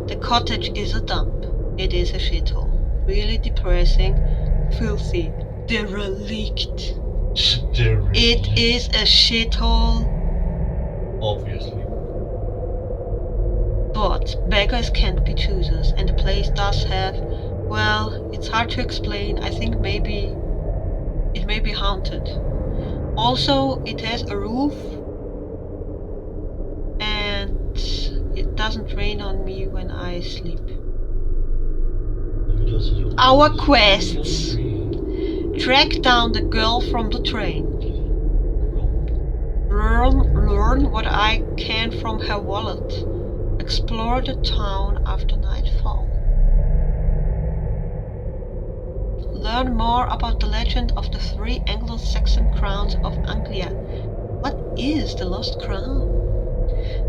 The cottage is a dump. It is a shithole. Really depressing, filthy, derelict. It is a shithole. Obviously. But beggars can't be choosers, and the place does have, well, it's hard to explain. I think maybe it may be haunted. Also, it has a roof, and it doesn't rain on me when I sleep. Our quests: track down the girl from the train, learn what I can from her wallet, explore the town after nightfall, learn more about the legend of the 3 Anglo-Saxon crowns of Anglia. What is the Lost Crown?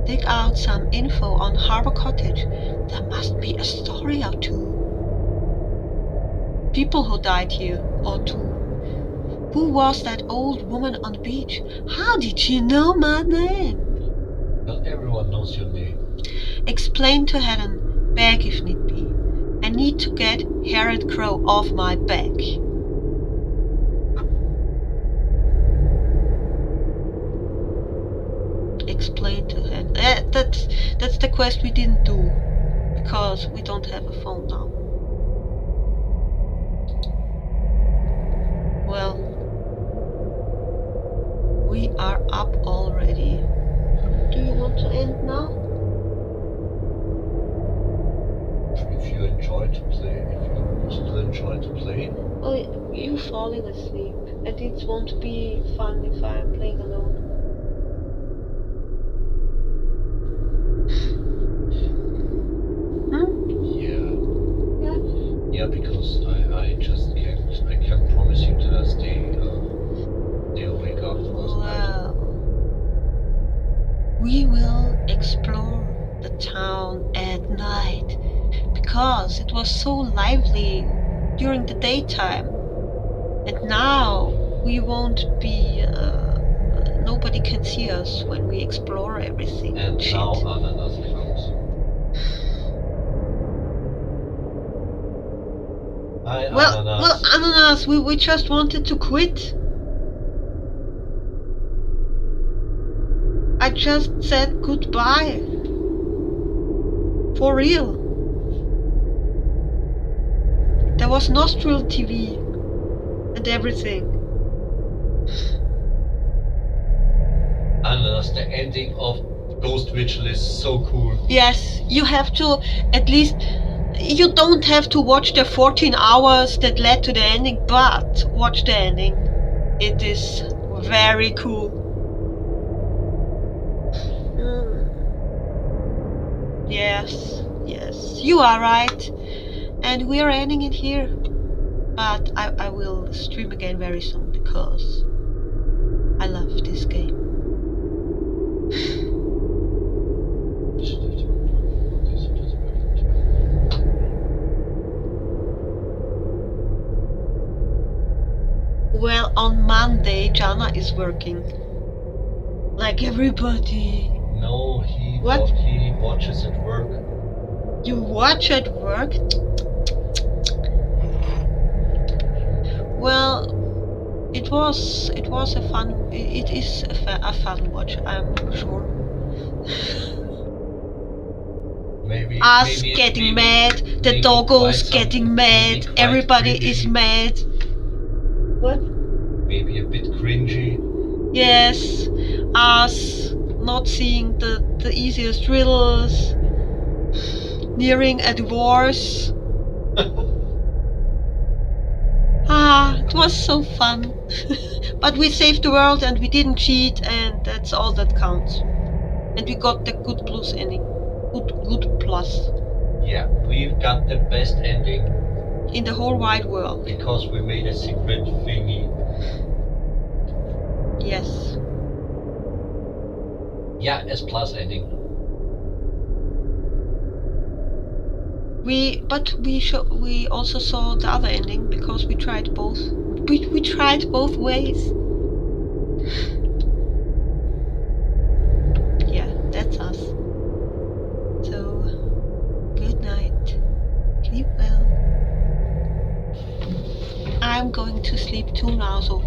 Dig out some info on Harbour Cottage. There must be a story or two. People who died here, or two. Who was that old woman on the beach? How did she know my name? Not everyone knows your name. Explain to Helen, beg if need be. I need to get Harold Crow off my back. Explain to Helen. That's the quest we didn't do, because we don't have a phone now. Well, we are up already. Do you want to end now? If you enjoy to play, if you still enjoy to play, Oh, you falling asleep, and it won't be fun if I'm playing alone. yeah. Yeah. Yeah, because I just can't promise you to stay awake after last night. Well, we will explore the town at night because it was so lively during the daytime, and now we won't be. Nobody can see us when we explore everything. And Shit. now Ananas comes. Hi, Well, Ananas. Ananas, we just wanted to quit. I just said goodbye. For real. There was Nostril TV and everything. Ananas, the ending of Ghost Vigil is so cool. Yes, you have to at least. You don't have to watch the 14 hours that led to the ending, but watch the ending. It is very cool. Yes, you are right. And we are ending it here. But I will stream again very soon because I love this game. Well, on Monday, Jana is working. Like everybody. No, he watches at work. You watch at work? Well, it was a fun. It is a fun watch. I'm sure. Maybe Us getting mad, the maybe doggos quite getting some- mad, maybe quite everybody cringy. is mad. What? Maybe a bit cringy. Yes, us not seeing the easiest riddles, nearing a divorce. It was so fun. But we saved the world and we didn't cheat, and that's all that counts. And we got the good plus ending. Good plus. Yeah, we've got the best ending In the whole wide world. because we made a secret thingy. Yes. Yeah, S plus ending. We also saw the other ending because we tried both. We tried both ways. Yeah, that's us. So, good night. Sleep well. I'm going to sleep too now, so